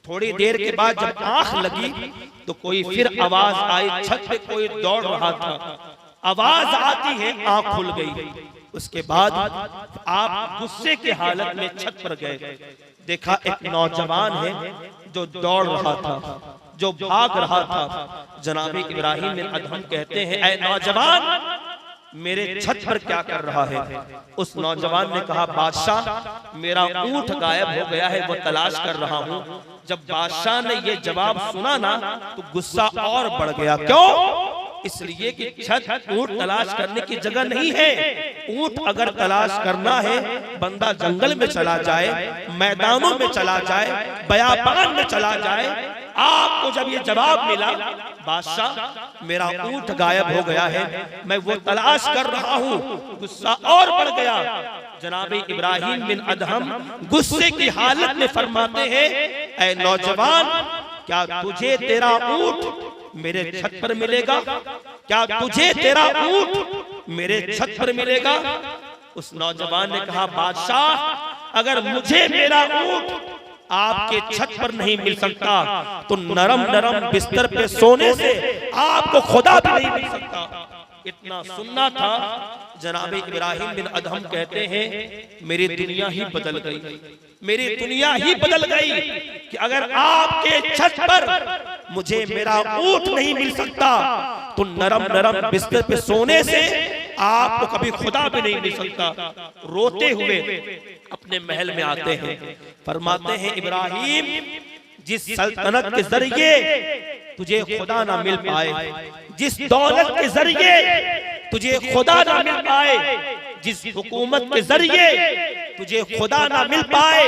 थोड़ी देर के बाद जब आंख लगी तो कोई फिर आवाज आई, छत पे कोई दौड़ रहा था, आवाज आती है, आंख खुल गई। उसके बाद आप गुस्से की हालत में छत पर गए, देखा एक नौजवान है जो दौड़ रहा था, जो भाग रहा था। जनाब इब्राहिम बिन अदहम कहते हैं, ऐ नौजवान मेरे छत पर क्या कर रहा है? उस नौजवान ने कहा, बादशाह मेरा ऊंट गायब हो गया है, वो तलाश कर रहा हूं। जब बादशाह ने ये जवाब सुना ना तो गुस्सा और बढ़ गया। क्यों? इसलिए कि छत ऊंट तलाश करने की जगह नहीं है। ऊंट अगर तलाश करना है, बंदा जंगल में चला जाए, मैदानों में चला जाए, बयाबान में चला जाए। आपको जब ये जवाब मिला, बादशाह मेरा ऊंट गायब हो गया है, मैं वो तलाश कर रहा हूं, गुस्सा और बढ़ गया। जनाब इब्राहिम बिन अदहम गुस्से की हालत में फरमाते हैं, ऐ नौजवान क्या तुझे तेरा ऊंट मेरे छत पर मिलेगा? क्या तुझे तेरा ऊंट मेरे छत पर मिलेगा? उस नौजवान ने कहा, बादशाह अगर मुझे मेरा ऊंट आपके छत पर नहीं मिल सकता तो नरम नरम बिस्तर पे सोने से आपको खुदा भी नहीं मिल सकता। इतना सुनना था। जनाब इब्राहिम बिन अदहम कहते हैं, मेरी दुनिया ही बदल गई, मेरी दुनिया ही बदल गई कि अगर आपके छत पर मुझे मेरा ऊंट नहीं मिल सकता तो नरम नरम बिस्तर पे सोने से आपको कभी खुदा भी नहीं मिल सकता। रोते हुए अपने महल में आते हैं, फरमाते हैं, इब्राहिम जिस सल्तनत के जरिए तुझे खुदा ना मिल पाए, जिस दौलत के जरिए तुझे खुदा ना मिल पाए, जिस हुकूमत के जरिए तुझे खुदा ना मिल पाए,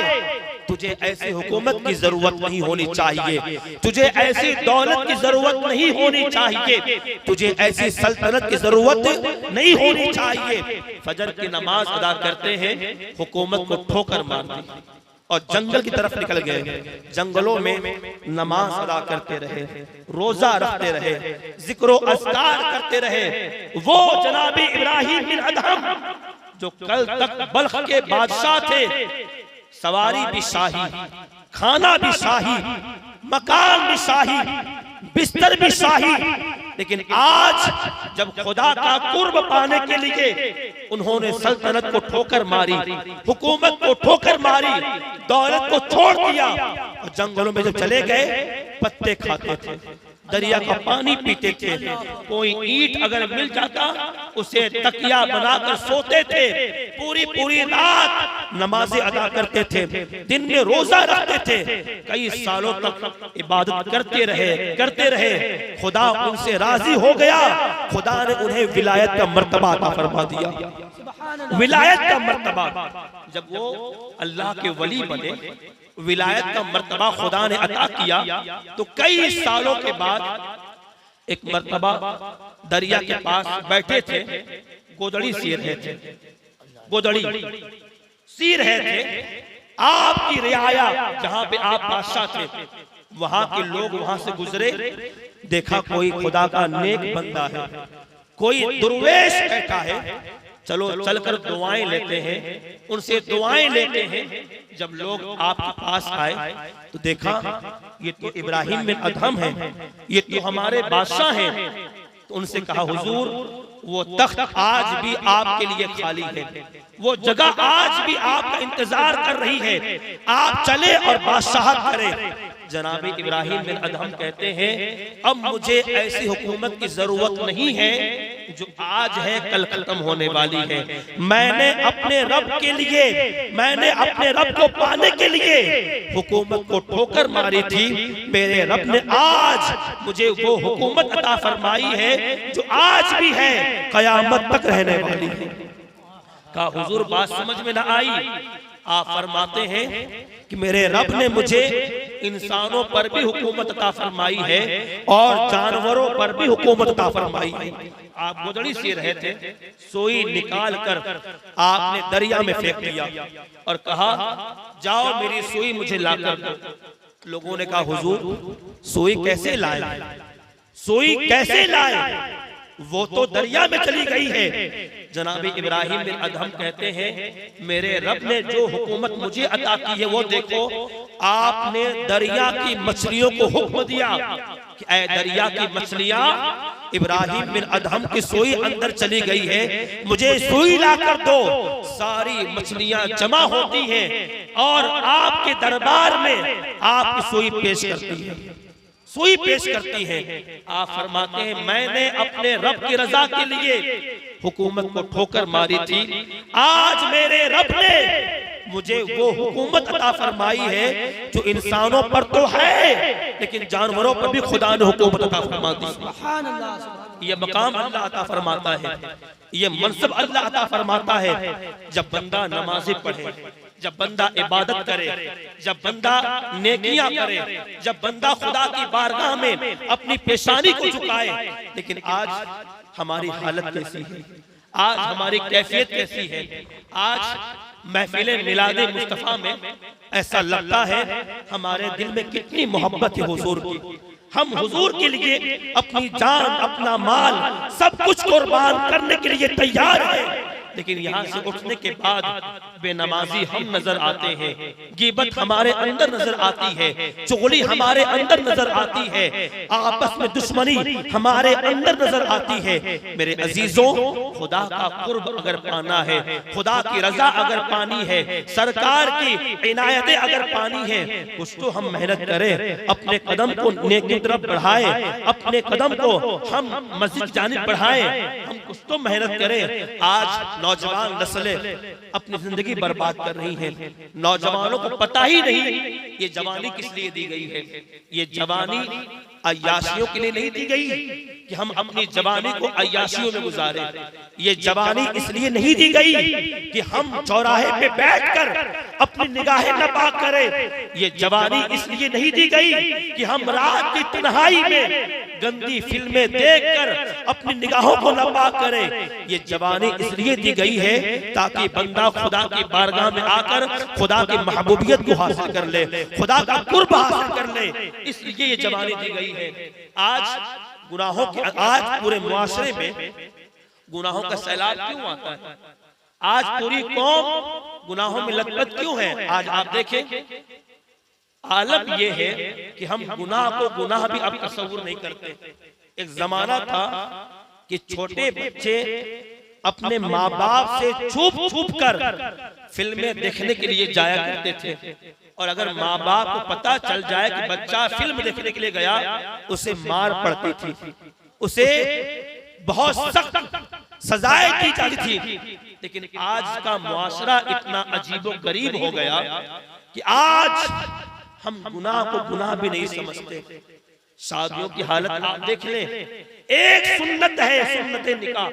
तुझे ऐसी हुकूमत की जरूरत नहीं होनी चाहिए, तुझे ऐसी दौलत की जरूरत नहीं होनी चाहिए, तुझे ऐसी सल्तनत की जरूरत नहीं होनी चाहिए। फजर की नमाज अदा करते हैं, हुकूमत को ठोकर मार दी और जंगल की तरफ निकल गए। जंगलों में नमाज अदा करते रहे, रोजा रखते रहे, जिक्रो अस्कार करते रहे। वो जनाबी इब्राहिम बिन अदहम जो कल तक बल्ख के बादशाह थे, सवारी भी शाही, खाना भी शाही, मकान भी शाही, बिस्तर भी शाही, लेकिन आज जब खुदा का कुर्ब पाने के लिए उन्होंने सल्तनत को ठोकर मारी, हुकूमत को ठोकर मारी, दौलत को छोड़ दिया और जंगलों में जब चले गए पत्ते खाते थे, दरिया का पानी पीते थे, कोई ईंट अगर मिल जाता उसे तकिया बनाकर सोते थे, पूरी पूरी रात नमाजें अदा करते थे, दिन में रोजा रखते थे, कई सालों तक इबादत करते रहे। खुदा उनसे राजी हो गया, खुदा ने उन्हें विलायत का मर्तबा अता फरमा दिया। विलायत का मर्तबा, जब वो अल्लाह के वली बने, विलायत का मर्तबा खुदा ने अता किया, तो कई सालों के बाद एक मर्तबा दरिया के पास बैठे थे, गोदड़ी सी रहे थे, गोदड़ी सी रहे थे। आपकी रियाया जहां पे आप बादशाह थे, वहां के लोग वहां से गुजरे, देखा कोई खुदा का नेक बंदा है, कोई दुर्वेश बैठा है, चलो चलकर दुआएं लेते हैं, उनसे दुआएं लेते हैं। जब लोग आपके पास आए तो देखा ये तो इब्राहिम बिन अदहम है, ये तो हमारे बादशाह हैं। तो उनसे कहा हुजूर वो तख्त आज भी आपके लिए खाली है, वो जगह आज भी आपका इंतजार कर रही है, आप चले और बादशाहत करें। जनाब इब्राहिम बिन अदहम कहते हैं अब मुझे ऐसी हुकूमत की जरूरत नहीं है जो आज है कल खत्म होने वाली है। मैंने अपने रब के लिए, मैंने अपने रब को पाने के लिए हुकूमत को ठोकर मारी थी, मेरे रब ने आज मुझे वो हुकूमत अता फरमाई है जो आज भी है, कयामत तक रहने वाली है। कहा हुजूर बात समझ में ना आई। आप फरमाते हैं कि मेरे रब ने मुझे इंसानों पर भी हुकूमत अता फरमाई है और जानवरों पर भी हुकूमत अता फरमाई है। आप गोदड़ी सी रहे थे, सोई निकाल कर आपने दरिया में फेंक दिया और कहा जाओ मेरी सुई मुझे लाकर दो। लोगों ने कहा हुजूर सुई कैसे लाए, सुई कैसे लाए, वो तो दरिया में चली गई है। जनाब इब्राहिम बिन अदहम कहते हैं मेरे रब ने जो हुकूमत मुझे अता की है वो देखो, आपने दरिया की मछलियों को हुक्म दिया कि ऐ दरिया की मछलियां, इब्राहिम बिन अदहम की सुई अंदर चली गई है, मुझे सुई ला कर दो। सारी मछलियां जमा होती हैं और आपके दरबार में आपकी सुई पेश करती है, सुई पेश करती है। आप फरमाते हैं मैंने अपने रब की रजा के लिए हुकूमत को ठोकर मारी थी, आज मेरे रब ने मुझे वो हुकूमत अता फरमाई है जो इंसानों पर तो है लेकिन जानवरों पर भी खुदा ने हुकूमत अता फरमा दी। ये मकाम अल्लाह अता फरमाता है, ये मनसब अल्लाह अता फरमाता है। जब बंदा नमाज़ें पढ़े, जब बंदा इबादत करे, जब बंदा नेकियां करे, जब बंदा खुदा की बारगाह में अपनी पेशानी को झुकाए। लेकिन आज हमारी हालत कैसी है, आज हमारी कैफियत कैसी है। आज महफिले मिलादे मुस्तफा में ऐसा लगता है हमारे दिल में कितनी मोहब्बत है हुजूर की, हम हुजूर के लिए अपनी जान, अपना माल, सब कुछ कुर्बान करने के लिए तैयार हैं। लेकिन यहाँ से उठने के बाद बेनमाजी हम नजर आते हैं, गीबत हमारे अंदर नजर आती है, चुगली हमारे अंदर नजर आती है, आपस में दुश्मनी हमारे अंदर नजर आती है। मेरे अजीजों, खुदा का कुर्ब अगर पाना है, खुदा की रजा अगर पानी है, सरकार की इनायतें अगर पानी है, कुछ तो हम मेहनत करें, अपने कदम को नेकी की तरफ बढ़ाएं, अपने कदम को हम मस्जिद जानिब बढ़ाएं, हम कुछ तो मेहनत करें। आज नौजवान नस्लें अपनी जिंदगी बर्बाद कर रही हैं, नौजवानों को पता ही नहीं ये जवानी किस लिए दी गई है। ये जवानी अय्याशियों के लिए नहीं दी गई कि हम अपनी जवानी को अय्याशियों में गुजारें। ये जवानी इसलिए नहीं दी गई कि हम चौराहे पे बैठकर अपनी निगाहें नपाक करें। ये जवानी इसलिए नहीं दी गई कि हम रात की तन्हाई में गंदी फिल्में देखकर अपनी निगाहों को नपाक करें। ये जवानी इसलिए दी गई है ताकि बंदा खुदा की बारगाह में आकर खुदा की महबूबियत को हासिल कर ले, खुदा का कुर्ब हासिल कर ले, इसलिए ये जवानी दी गई है। आज गुनाहों की, आज पूरे मुआशरे में गुनाहों का सैलाब क्यों आता है? आज पूरी कौम गुनाहों में लतपत क्यों है? आज आप देखें आलम यह है कि हम गुनाह को गुनाह भी अब तस्वुर नहीं करते। एक जमाना था कि छोटे बच्चे अपने माँ बाप से छुप छुप कर फिल्में देखने के लिए जाया करते थे, और अगर माँ बाप को पता चल जाए कि बच्चा फिल्म देखने के लिए गया, उसे मार पड़ती थी, उसे बहुत सख्त सजाएं दी जाती थी। लेकिन आज का मुआशरा इतना अजीबो गरीब हो गया कि आज हम गुनाह को गुनाह भी नहीं समझते। शादियों की हालत आप देख लें, एक सुन्नत है, सुन्नते निकाह।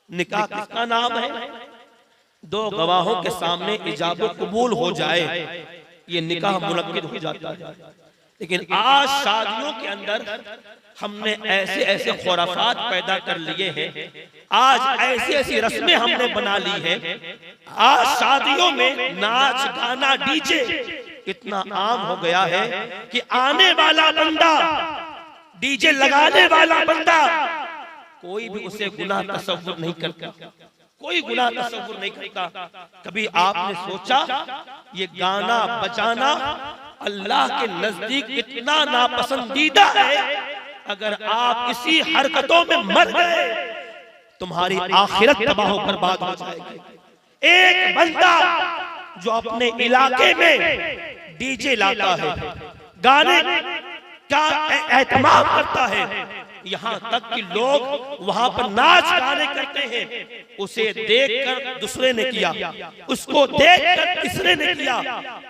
निकाह किसका नाम है? दो गवाहों के सामने इजाबो कबूल हो जाए, ये निकाह मुनक्किद हो जाता है। लेकिन आज शादियों के अंदर हमने ऐसे ऐसे खुराफात पैदा कर लिए हैं, आज ऐसी ऐसी रस्में हमने बना ली हैं। आज शादियों में नाच गाना डीजे इतना आम हो गया है कि आने वाला बंदा, डीजे लगाने वाला बंदा कोई भी उसे गुनाह तसव्वुर नहीं करता, कोई गुनाह तसव्वुर नहीं करता। कभी आपने सोचा ये गाना बजाना अल्लाह के नजदीक इतना नापसंदीदा है, अगर आप इसी हरकतों में मर गए तुम्हारी आखिरत तबाह बर्बाद हो जाएगी। एक बंदा जो अपने इलाके में डीजे लाता है, गाने का एहतमाम करता है, यहाँ तक कि लोग वहां पर नाच गाने करते हैं, उसे देखकर दूसरे ने किया, उसको देखकर तीसरे ने किया,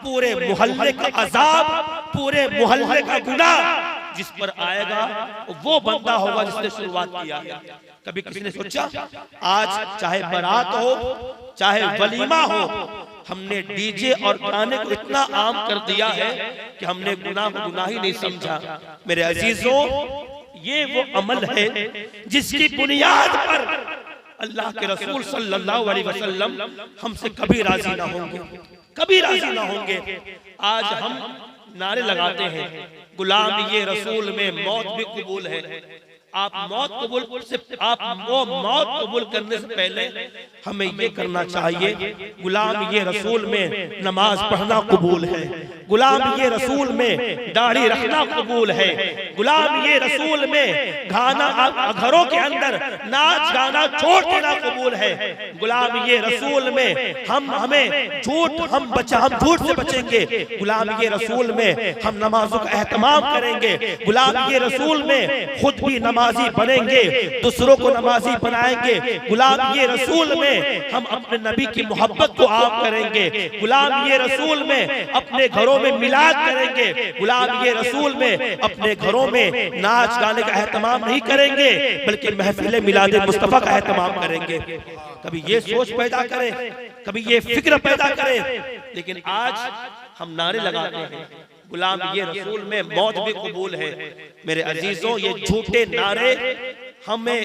पूरे मोहल्ले का अजाब, पूरे मोहल्ले का गुनाह जिस पर आएगा वो बंदा होगा जिसने शुरुआत किया। कभी किसी ने सोचा आज चाहे बारात हो चाहे वलीमा हो, हमने डीजे और गाने को इतना आम कर दिया है कि हमने गुनाह को गुनाह ही नहीं समझा। मेरे अजीजों, ये वो अमल है जिसकी बुनियाद पर अल्लाह के रसूल सल्लल्लाहु अलैहि वसल्लम हमसे कभी राजी ना होंगे, कभी राजी ना होंगे। आज हम नारे लगाते हैं गुलाम ये रसूल में मौत भी कबूल है। आप मौत कबूल से आप वो मौत कबूल करने से पहले हमें ये करना चाहिए, गुलाम ये रसूल में नमाज पढ़ना कबूल है, गुलाम ये रसूल में दाढ़ी रखना कबूल है, गुलाम ये रसूल में गाना घरों के अंदर नाच गाना छोड़ देना कबूल है, गुलाम ये रसूल में हम झूठ से बचेंगे, गुलाम ये रसूल में हम नमाजों का एहतमाम करेंगे, गुलाम ये रसूल में खुद भी नमाजी बनेंगे, दूसरों को नमाजी बनाएंगे, गुलाम ये रसूल में हम अपने नबी की मोहब्बत को आम करेंगे, गुलाम ये रसूल में अपने घरों में मिलाद करेंगे, गुलाम ये रसूल में अपने घरों में नाच गाने का एहतमाम नहीं करेंगे बल्कि महफिल मिलाद मुस्तफा का एहतमाम करेंगे। कभी ये सोच पैदा करें, कभी ये फिक्र पैदा करें। लेकिन आज हम नारे लगाते हैं गुलाम ये रसूल में मौत भी कबूल है। मेरे अजीजों, ये झूठे नारे हमें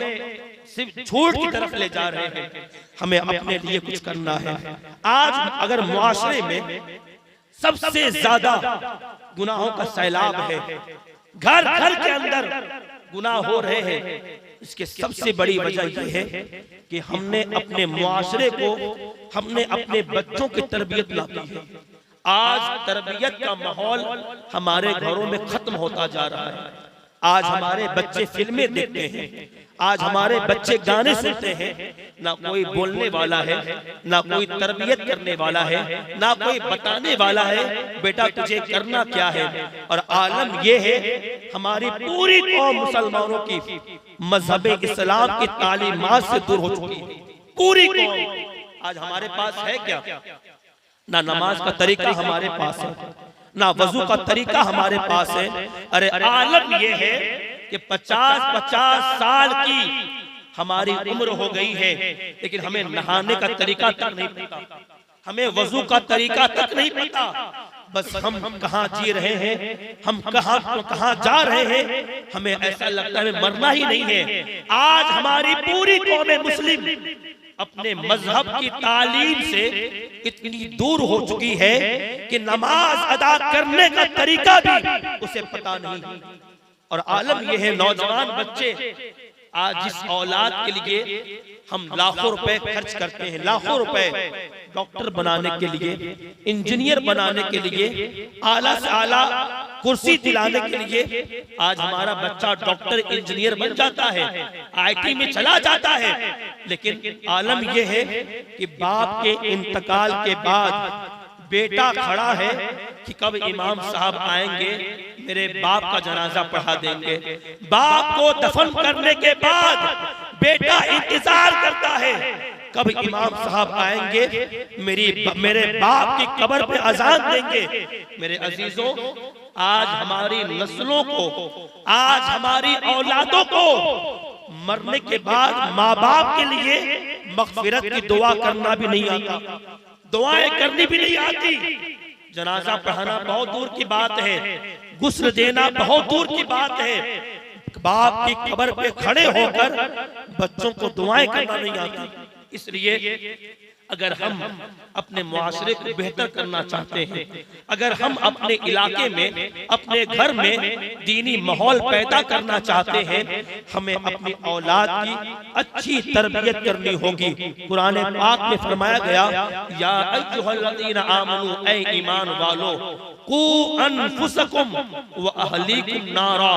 सिर्फ झूठ की तरफ ले जा रहे हैं, हमें अपने लिए कुछ करना है। आज अगर मुआशरे में सबसे ज्यादा गुनाहों का सैलाब है, घर घर के अंदर गुनाह हो रहे हैं, इसके सबसे बड़ी वजह यह है कि हमने अपने मुआशरे को, हमने अपने बच्चों की तरबियत ना की है। आज तरबियत का माहौल हमारे घरों में खत्म होता जा रहा है। आज हमारे बच्चे फिल्में देखते हैं, आज हमारे बच्चे गाने सुनते हैं, ना कोई बोलने वाला है, ना कोई तरबियत करने वाला है, ना कोई बताने वाला है बेटा तुझे करना क्या है। और आलम यह है हमारी पूरी कौम मुसलमानों की मजहब इस्लाम की तालीमात से दूर हो चुकी है। पूरी कौम आज हमारे पास है क्या? ना नमाज का तरीका हमारे पास है, ना वजू का तरीका हमारे पास है। अरे आलम यह है कि 50-50 साल की हमारी उम्र हो गई है, लेकिन हमें नहाने का तरीका तक नहीं पता, हमें वजू का तरीका तक नहीं पता। बस हम कहाँ जी रहे हैं, हम कहाँ जा रहे हैं, हमें ऐसा लगता है मरना ही नहीं है। आज हमारी पूरी कौम मुस्लिम अपने मजहब की तालीम से इतनी दूर हो चुकी है कि नमाज अदा करने का तरीका भी उसे पता नहीं। और आलम यह है नौजवान बच्चे आज जिस औलाद के लिए हम लाखों रुपए खर्च करते हैं, लाखों रुपए डॉक्टर बनाने के लिए, इंजीनियर बनाने के लिए, आला से आला कुर्सी दिलाने के लिए, आज हमारा बच्चा डॉक्टर इंजीनियर बन जाता है, आईटी में चला जाता है। लेकिन आलम यह है कि बाप के इंतकाल के बाद बेटा खड़ा है कि कब इमाम साहब आएंगे, मेरे बाप का जनाजा पढ़ा देंगे। बाप को दफन करने के बाद बेटा इंतजार करता है कब इमाम साहब आएंगे, मेरे बाप की कब्र पे अजान देंगे। मेरे अजीजों, आज हमारी नस्लों को, आज हमारी औलादों को मरने के बाद माँ बाप के लिए मगफिरत की दुआ करना भी नहीं आता, दुआएं करनी भी नहीं आती। जनाजा पढ़ाना बहुत दूर की बात है, गुस्ल देना बहुत दूर की बात है। बाप की कब्र पे खड़े होकर बच्चों को दुआएं करना नहीं आती। इसलिए अगर हम अपने मुआशरे को बेहतर करना चाहते हैं, अगर हम अपने इलाके में, अपने घर में दीनी माहौल पैदा करना चाहते हैं, हमें अपनी औलाद की अच्छी तरबियत करनी होगी। कुरान पाक में फरमाया गया, या अय्युहल्लज़ीना आमनू, ऐ ईमान वालो, कू अनफुसकुम व अहलीकुम नारा,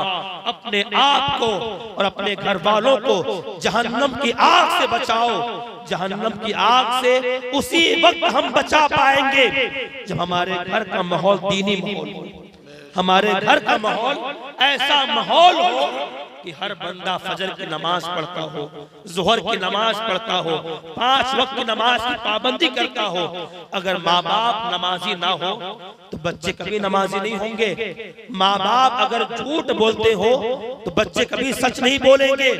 अपने आप को और अपने घर वालों को जहन्नम की आग से बचाओ। जहन्नम की आग से उसी वक्त हम बचा पाएंगे जब हमारे घर का माहौल दीनी माहौल हो, हमारे घर का माहौल ऐसा माहौल हो कि हर बंदा फजर की नमाज पढ़ता हो, जोहर की नमाज पढ़ता हो, 5 वक्त की नमाज की पाबंदी करता हो। अगर माँ बाप नमाजी ना हो तो बच्चे कभी नमाजी नहीं होंगे। माँ बाप अगर झूठ बोलते हो तो बच्चे कभी सच नहीं बोलेंगे।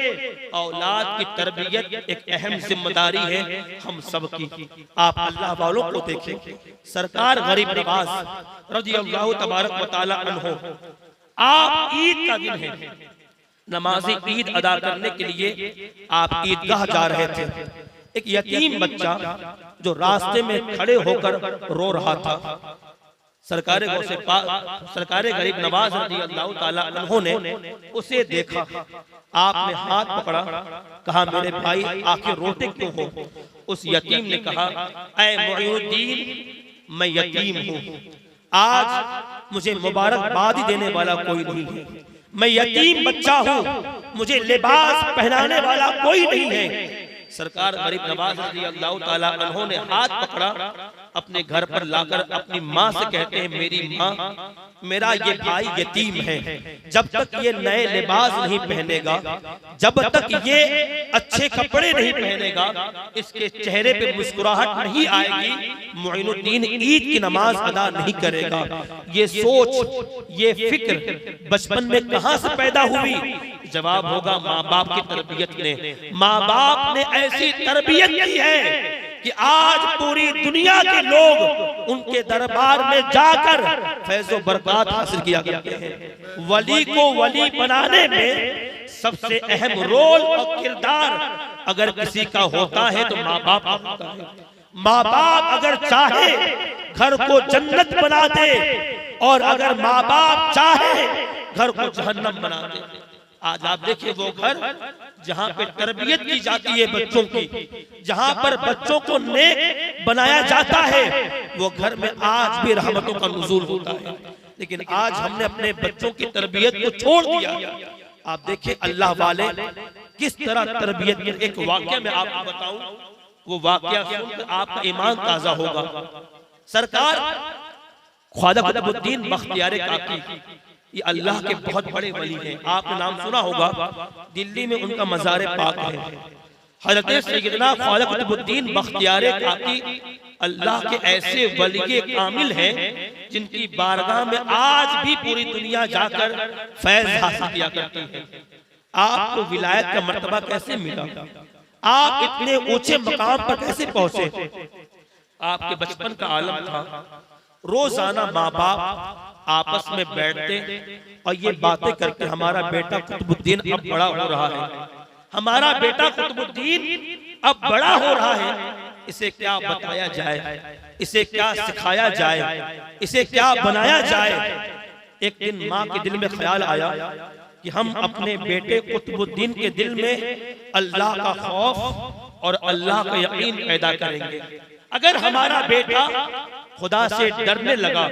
औलाद की तरबियत एक अहम जिम्मेदारी है हम सब की। आप अल्लाह वालों को देखें, सरकार गरीब नवाज रज़ियल्लाहु तबारक व तआला अन्हु, आप ईद का दिन है, नमाज़ी ईद अदा करने के लिए आप ईदगाह जा रहे थे। एक यतीम बच्चा जो रास्ते में खड़े होकर रो रहा था, सरकार गरीब नवाज रज़ियल्लाहु ताला अन्हु ने उसे देखा, आपने हाथ पकड़ा, कहा मेरे भाई आखिर रोते क्यों हो? उस यतीम ने कहा, ऐ मुईनुद्दीन, मैं यतीम हूँ, आज मुझे मुबारकबाद देने वाला कोई नहीं है, मैं यतीम बच्चा हूँ, मुझे लिबास पहनाने वाला कोई नहीं है। सरकार गरीब नवाज रज़ियल्लाहु ताला अन्हु ने हाथ पकड़ा, अपने घर पर लाकर अपनी माँ से कहते हैं, मेरी माँ, मेरा ये भाई यतीम है, जब तक ये नए लिबास नहीं पहनेगा, जब तक ये अच्छे कपड़े नहीं पहनेगा, इसके चेहरे पे मुस्कुराहट नहीं आएगी, मुईनुद्दीन ईद की नमाज अदा नहीं करेगा। ये सोच, ये फिक्र बचपन में कहां से पैदा हुई? जवाब होगा माँ बाप की तरबियत ने। माँ बाप ने ऐसी तरबियत की है कि आज पूरी दुनिया के लोग उनके दरबार में जाकर फैज़ो बरकत हासिल किया करते हैं। वली को वली बनाने में सबसे अहम रोल और किरदार अगर किसी का होता है तो माँ बाप का होता है। माँ बाप अगर चाहे घर को जन्नत बना दे, और अगर माँ बाप चाहे घर को जहन्नम बना दे। आज आप देखिए वो घर जहाँ पे तरबियत की जाती है बच्चों की, जहाँ पर बच्चों को नेक बनाया जाता है, वो घर में आज भी रहमतों का नुज़ूल होता है। लेकिन आज हमने अपने बच्चों की तरबियत को छोड़ दिया। आप देखिए अल्लाह वाले किस तरह तरबियत। एक वाक़या मैं आपको बताऊं, वो वाक़या सुनकर आपका ईमान ताज़ा होगा। सरकार ख्वाजा कुतुबुद्दीन बख्तियार काकी, ये अल्लाह के बहुत बड़े वली हैं, आपने नाम सुना होगा। दिल्ली में उनका मज़ार पाक है। हज़रत सैयदना ख्वाजा कुतुबुद्दीन बख्तियार काकी अल्लाह के ऐसे वली कामिल हैं जिनकी बारगाह में आज भी पूरी दुनिया जाकर फैज़ हासिल किया करती है। आपको विलायत का मर्तबा कैसे मिला? आप इतने ऊंचे मकाम पर कैसे पहुंचे? आपके बचपन का आलम था, रोजाना माँ बाप आपस में बैठते और ये बातें करके, हमारा बेटा कुतुबुद्दीन अब बड़ा हो रहा है, हमारा बेटा कुतुबुद्दीन अब बड़ा हो रहा है, इसे क्या बताया जाए, इसे क्या सिखाया जाए, इसे क्या बनाया जाए। एक दिन माँ के दिल में ख्याल आया कि हम अपने बेटे कुतुबुद्दीन के दिल में अल्लाह का खौफ और अल्लाह का यकीन पैदा करेंगे। अगर हमारा बेटा खुदा से डरने लगा,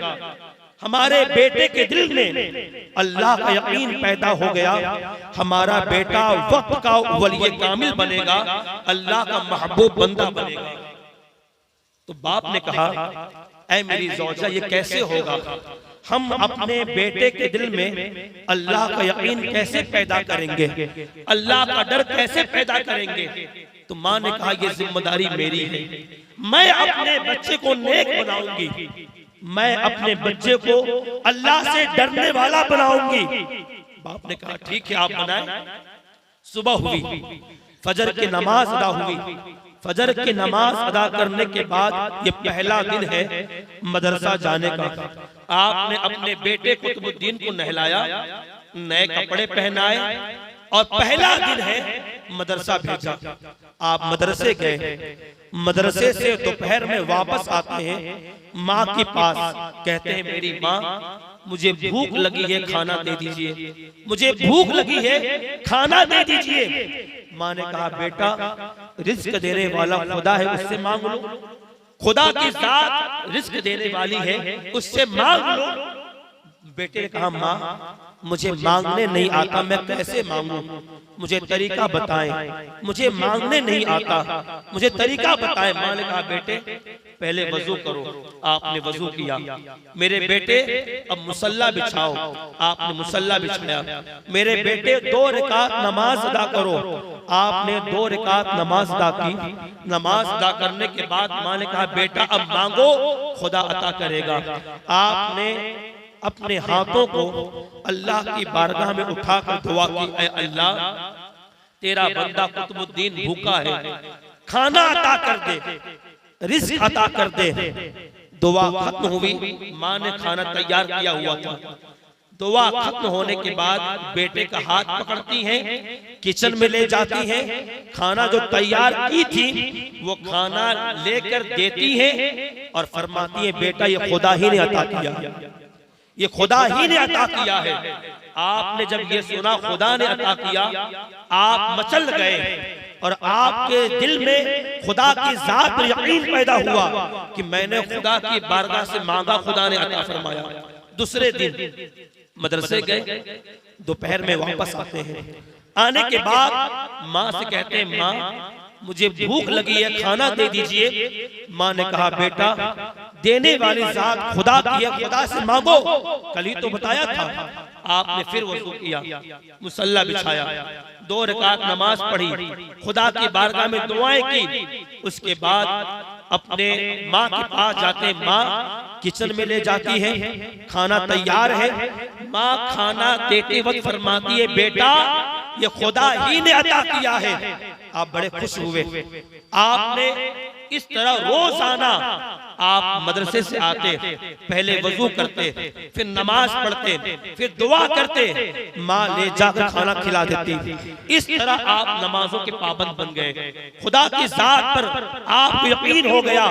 हमारे बेटे के दिल में अल्लाह का यकीन पैदा हो गया, हमारा बेटा वक्त का वली कामिल बनेगा, अल्लाह का महबूब बंदा बनेगा। तो बाप ने कहा, ऐ मेरी ज़ौजा, ये कैसे होगा? हम अपने बेटे के दिल में अल्लाह का यकीन कैसे पैदा करेंगे, अल्लाह का डर कैसे पैदा करेंगे? तो माँ ने कहा, ये जिम्मेदारी मेरी है, मैं अपने बच्चे को नेक बनाऊंगी, मैं अपने बच्चे को अल्लाह से डरने वाला बनाऊंगी। बाप ने कहा, ठीक है, आप बनाएं। सुबह हुई, फजर की नमाज अदा हुई। फजर की नमाज अदा करने के बाद ये पहला दिन है मदरसा जाने का। आपने अपने बेटे कुतुबुद्दीन को नहलाया, नए कपड़े पहनाए, और पहला दिन है मदरसा भेजा। आप मदरसे गए, मदरसे से दोपहर में वापस आते हैं, माँ के पास कहते हैं मेरी माँ मुझे भूख लगी है, खाना दे दीजिए, मुझे भूख लगी है, खाना दे दीजिए। माँ ने कहा बेटा रिस्क देने वाला खुदा है, उससे मांग लो, खुदा की जात रिस्क देने वाली है, उससे मांग लो। बेटे ने कहा माँ मुझे मांगने नहीं आता, मैं कैसे मांगूं, मुझे तरीका बताएं, मुझे मांगने नहीं आता, मुझे तरीका बताएं। माँ ने कहा बेटे पहले वजू करो। आपने वजू किया। मेरे बेटे अब मुसल्ला बिछाओ। आपने मुसल्ला बिछाया। मेरे बेटे 2 रकात नमाज अदा करो। आपने 2 रकात नमाज अदा की। नमाज अदा करने के बाद माँ ने कहा बेटा अब मांगो, खुदा अता करेगा। आपने अपने हाथों को अल्लाह की बारगाह में उठाकर दुआ की, ऐ अल्लाह तेरा बंदा कुतुबुद्दीन भूखा है, खाना अता कर दे, रिस्क अता कर दे। दुआ खत्म हुई, माँ ने खाना तैयार किया हुआ था। दुआ खत्म होने के बाद बेटे का हाथ पकड़ती हैं, किचन में ले जाती हैं, खाना जो तैयार की थी वो खाना लेकर देती हैं और फरमाती है बेटा ये खुदा ही ने अता किया, ये खुदा ही ने अता किया है। आपने जब ये सुना खुदा ने अता किया, आप मचल गए और आपके दिल में खुदा की जात पर यकीन पैदा हुआ कि मैंने खुदा की बारगाह से मांगा, खुदा ने अता फरमाया। दूसरे दिन मदरसे गए, दोपहर में वापस आते हैं। आने के बाद माँ से कहते हैं माँ मुझे भूख लगी है, खाना दे दीजिए। माँ ने कहा बेटा देने वाली जात खुदा की है, खुदा से मांगो, कल ही तो बताया था। आपने फिर वज़ू किया, मुसल्ला बिछाया, 2 रकात नमाज पढ़ी, खुदा की बारगाह में दुआएं की। उसके बाद अपने माँ के पास जाते, माँ किचन में ले जाती है, खाना तैयार है। माँ खाना देते वक्त फरमाती है बेटा ये खुदा ही ने अता किया है। आप बड़े खुश हुए। आपने इस तरह रोजाना आप मदरसे से आते, पहले वजू करते, फिर नमाज पढ़ते, फिर दुआ करते, माँ ले जाकर खाना खिला देती। इस तरह आप नमाजों के पाबंद बन गए, खुदा की जात पर आपको यकीन हो गया।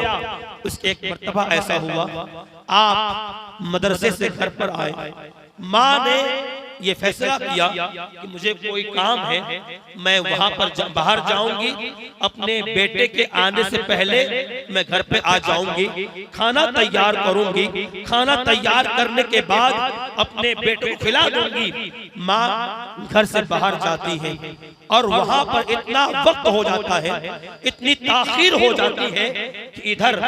उसके एक मर्तबा ऐसा हुआ, आप मदरसे से घर पर आए, माँ ने ये फैसला किया कि मुझे कोई काम है, मैं वहां पर बाहर जाऊंगी, अपने बेटे के आने से पहले मैं घर पे आ जाऊंगी, खाना तैयार करूंगी, खाना तैयार करने के बाद अपने बेटे को खिला दूंगी। माँ घर से बाहर जाती है और वहां पर इतना वक्त हो जाता है, इतनी ताखीर हो जाती है कि इधर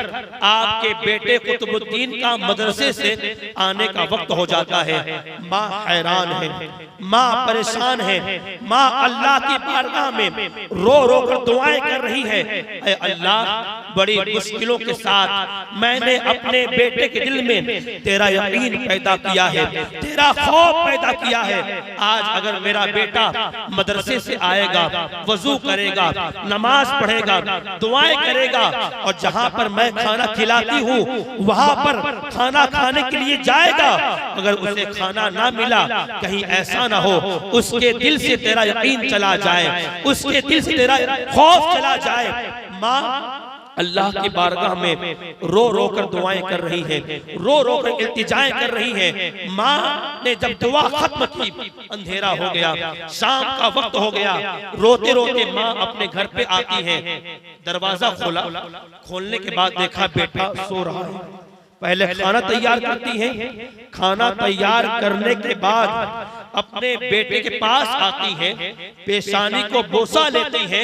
आपके बेटे कुतुबुद्दीन का मदरसे से आने का वक्त हो जाता है। माँ हैरान है, माँ परेशान है, माँ अल्लाह की बारगाह में रो रो कर दुआएं कर रही है, ऐ अल्लाह बड़ी मुश्किलों के साथ मैंने अपने बेटे के दिल में तेरा यकीन पैदा किया है, तेरा खौफ पैदा किया है। आज अगर मेरा बेटा मदरसे से आएगा, वजू करेगा, नमाज पढ़ेगा, दुआएं करेगा और जहां पर मैं खाना खिलाती हूँ वहां पर खाना खाने के लिए जाएगा, अगर उसे खाना ना मिला, कहीं ऐसा ना हो उसके दिल से तेरा यकीन चला जाए, उसके दिल से तेरा खौफ चला जाए। माँ अल्लाह की बारगाह में रो रो कर दुआएं कर रही है, रो रो कर इल्तिजाएं कर रही है। माँ ने जब दुआ खत्म की, अंधेरा हो गया, शाम का वक्त हो गया, रोते रोते माँ अपने घर पे आती है। दरवाजा खोला, खोलने के बाद देखा बेटा सो रहा है। पहले खाना तैयार करती है, खाना तैयार करने के बाद अपने बेटे के पास आती है, पेशानी को बोसा लेती है,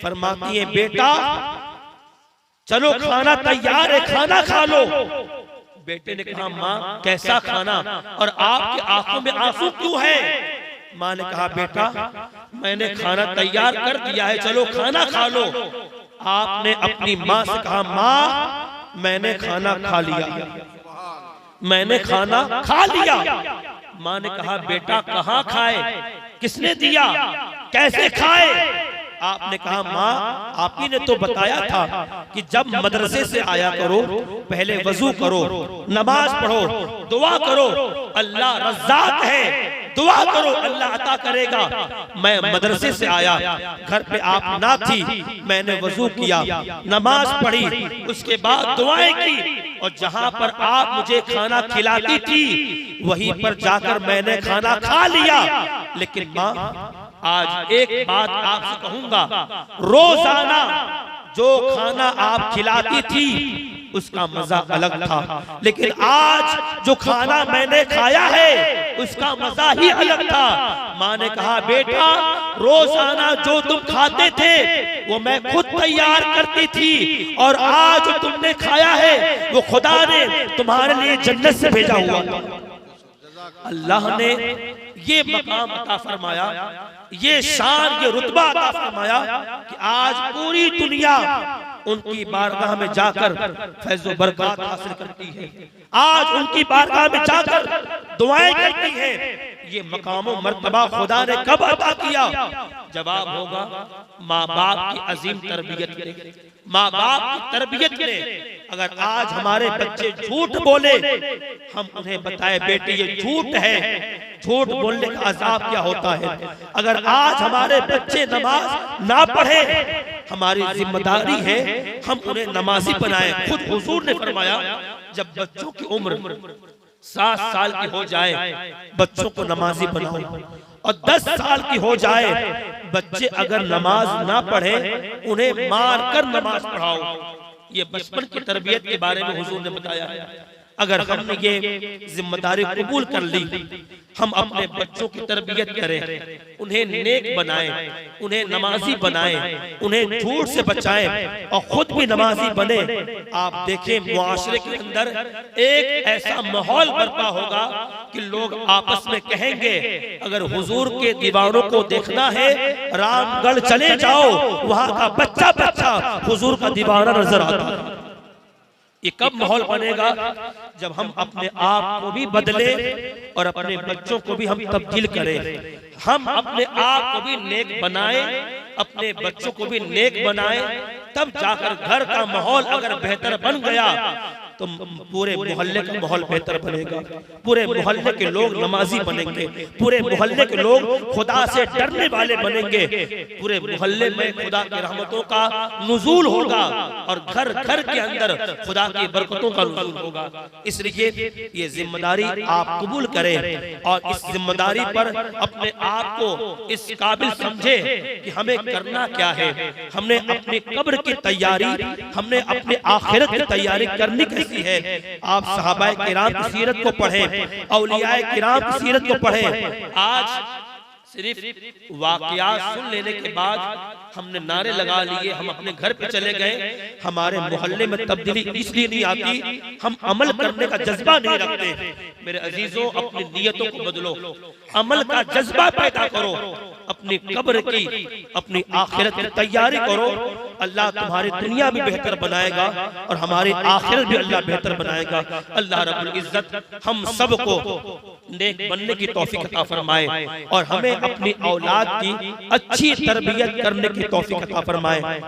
फरमाती है बेटा चलो खाना तैयार है, खाना खा लो। बेटे ने कहा माँ कैसा खाना और आपकी आंखों में आंसू क्यों है? माँ ने कहा बेटा मैंने खाना तैयार कर दिया है, चलो खाना खा लो। आपने अपनी माँ से कहा माँ मैंने खाना खा लिया, मैंने खाना खा लिया। माँ ने कहा बेटा कहाँ खाए, किसने दिया, कैसे खाए? आपने कहा माँ आप ही ने तो बताया था कि जब मदरसे से आया करो पहले वजू करो, नमाज पढ़ो, दुआ करो, अल्लाह रज़्ज़ाक है, दुआ करो अल्लाह अता करेगा। मैं मदरसे से आया, घर पे आप ना थी, मैंने वजू किया, नमाज पढ़ी, उसके बाद दुआएं की, और जहां पर आप मुझे खाना खिलाती थी वहीं पर जाकर मैंने खाना खा लिया। लेकिन माँ, आज एक बात आपसे कहूंगा, रोजाना जो खाना आप खिलाती थी उसका मजा अलग था, लेकिन आज जो खाना मैंने खाया है उसका मजा ही अलग था। माँ ने कहा, बेटा रोजाना जो तुम खाते थे वो मैं खुद तैयार करती थी, और आज जो तुमने खाया है वो खुदा ने तुम्हारे लिए जन्नत से भेजा हुआ था। अल्लाह ने ये मकाम अता फरमाया, ये शान, ये रुतबा अता फरमाया कि आज पूरी दुनिया उनकी बारगाह में जाकर फैज़ो बरकत हासिल करती है, आज उनकी बारगाह में जाकर दुआएं करती है। ये मकाम और मर्तबा खुदा ने कब अता किया? जवाब होगा माँ बाप की अजीम तरबियत ने, माँ बाप की तरबियत ने। अगर आज हमारे बच्चे झूठ बोले, हम उन्हें बताएं बेटे ये झूठ है, झूठ बोलने का अजाब क्या होता है। अगर आज हमारे बच्चे नमाज ना पढ़े, हमारी जिम्मेदारी है हम उन्हें नमाजी बनाएं। खुद हुजूर ने फरमाया, जब बच्चों की उम्र 7 साल की हो जाए बच्चों को नमाजी बनाओ, और 10 साल की हो जाए बच्चे अगर नमाज ना पढ़े उन्हें मार कर नमाज पढ़ाओ। ये बचपन की तरबियत के बारे में हुजूर ने बताया है। अगर हमने ये जिम्मेदारी कबूल कर ली, हम अपने बच्चों की तरबियत करें, उन्हें नेक बनाएं, उन्हें नमाजी बनाएं, उन्हें झूठ से बचाएं और खुद भी नमाजी बने। आप देखें मुआशरे के अंदर एक ऐसा माहौल बर्पा होगा कि लोग आपस में कहेंगे, अगर हुजूर के दीवारों को देखना है रामगढ़ चले जाओ, वहां का बच्चा बच्चा हुजूर का दीवाना नजर आता है। ये कब माहौल बनेगा? जब हम अपने आप को भी बदले और अपने बच्चों को भी हम तब्दील करें। हम अपने आप को भी नेक बनाएं, अपने बच्चों को भी नेक बनाएं, तब जाकर घर का माहौल अगर बेहतर बन गया तो पूरे मोहल्ले का माहौल बेहतर बनेगा, पूरे मोहल्ले के लोग नमाजी बनेंगे, पूरे मोहल्ले के लोग खुदा से डरने वाले बनेंगे, पूरे मोहल्ले में खुदा की रहमतों का नुज़ूल होगा और घर घर के अंदर खुदा की बरकतों का नुज़ूल होगा। इसलिए ये जिम्मेदारी आप कबूल करें और इस जिम्मेदारी पर अपने आप को इस काबिल समझे कि हमें करना क्या है। हमने अपनी कब्र की तैयारी, हमने अपने आखिरत की तैयारी करनी है। आप सहाबाए किराम की सीरत को पढ़ें, औलियाए किराम की सीरत को पढ़ें। आज सिर्फ वाकयात सुन लेने के बाद हमने नारे लगा लिए, हम अपने घर पे चले गए, हमारे मोहल्ले में तब्दीली इसलिए नहीं आती, हम अमल करने का जज्बा नहीं रखते। मेरे अजीजों, अपनी नियतों को बदलो, अमल का जज्बा पैदा करो, अपनी कब्र की, अपनी आखिरत की तैयारी करो। अल्लाह तुम्हारी दुनिया भी बेहतर बनाएगा और हमारी आखिरत भी अल्लाह बेहतर बनाएगा। अल्लाह रब्बुल इज्जत हम सबको नेक बनने की तौफीक अता फरमाए और हमें अपनी औलाद की अच्छी तरबियत करने की तौफीक अता फरमाए।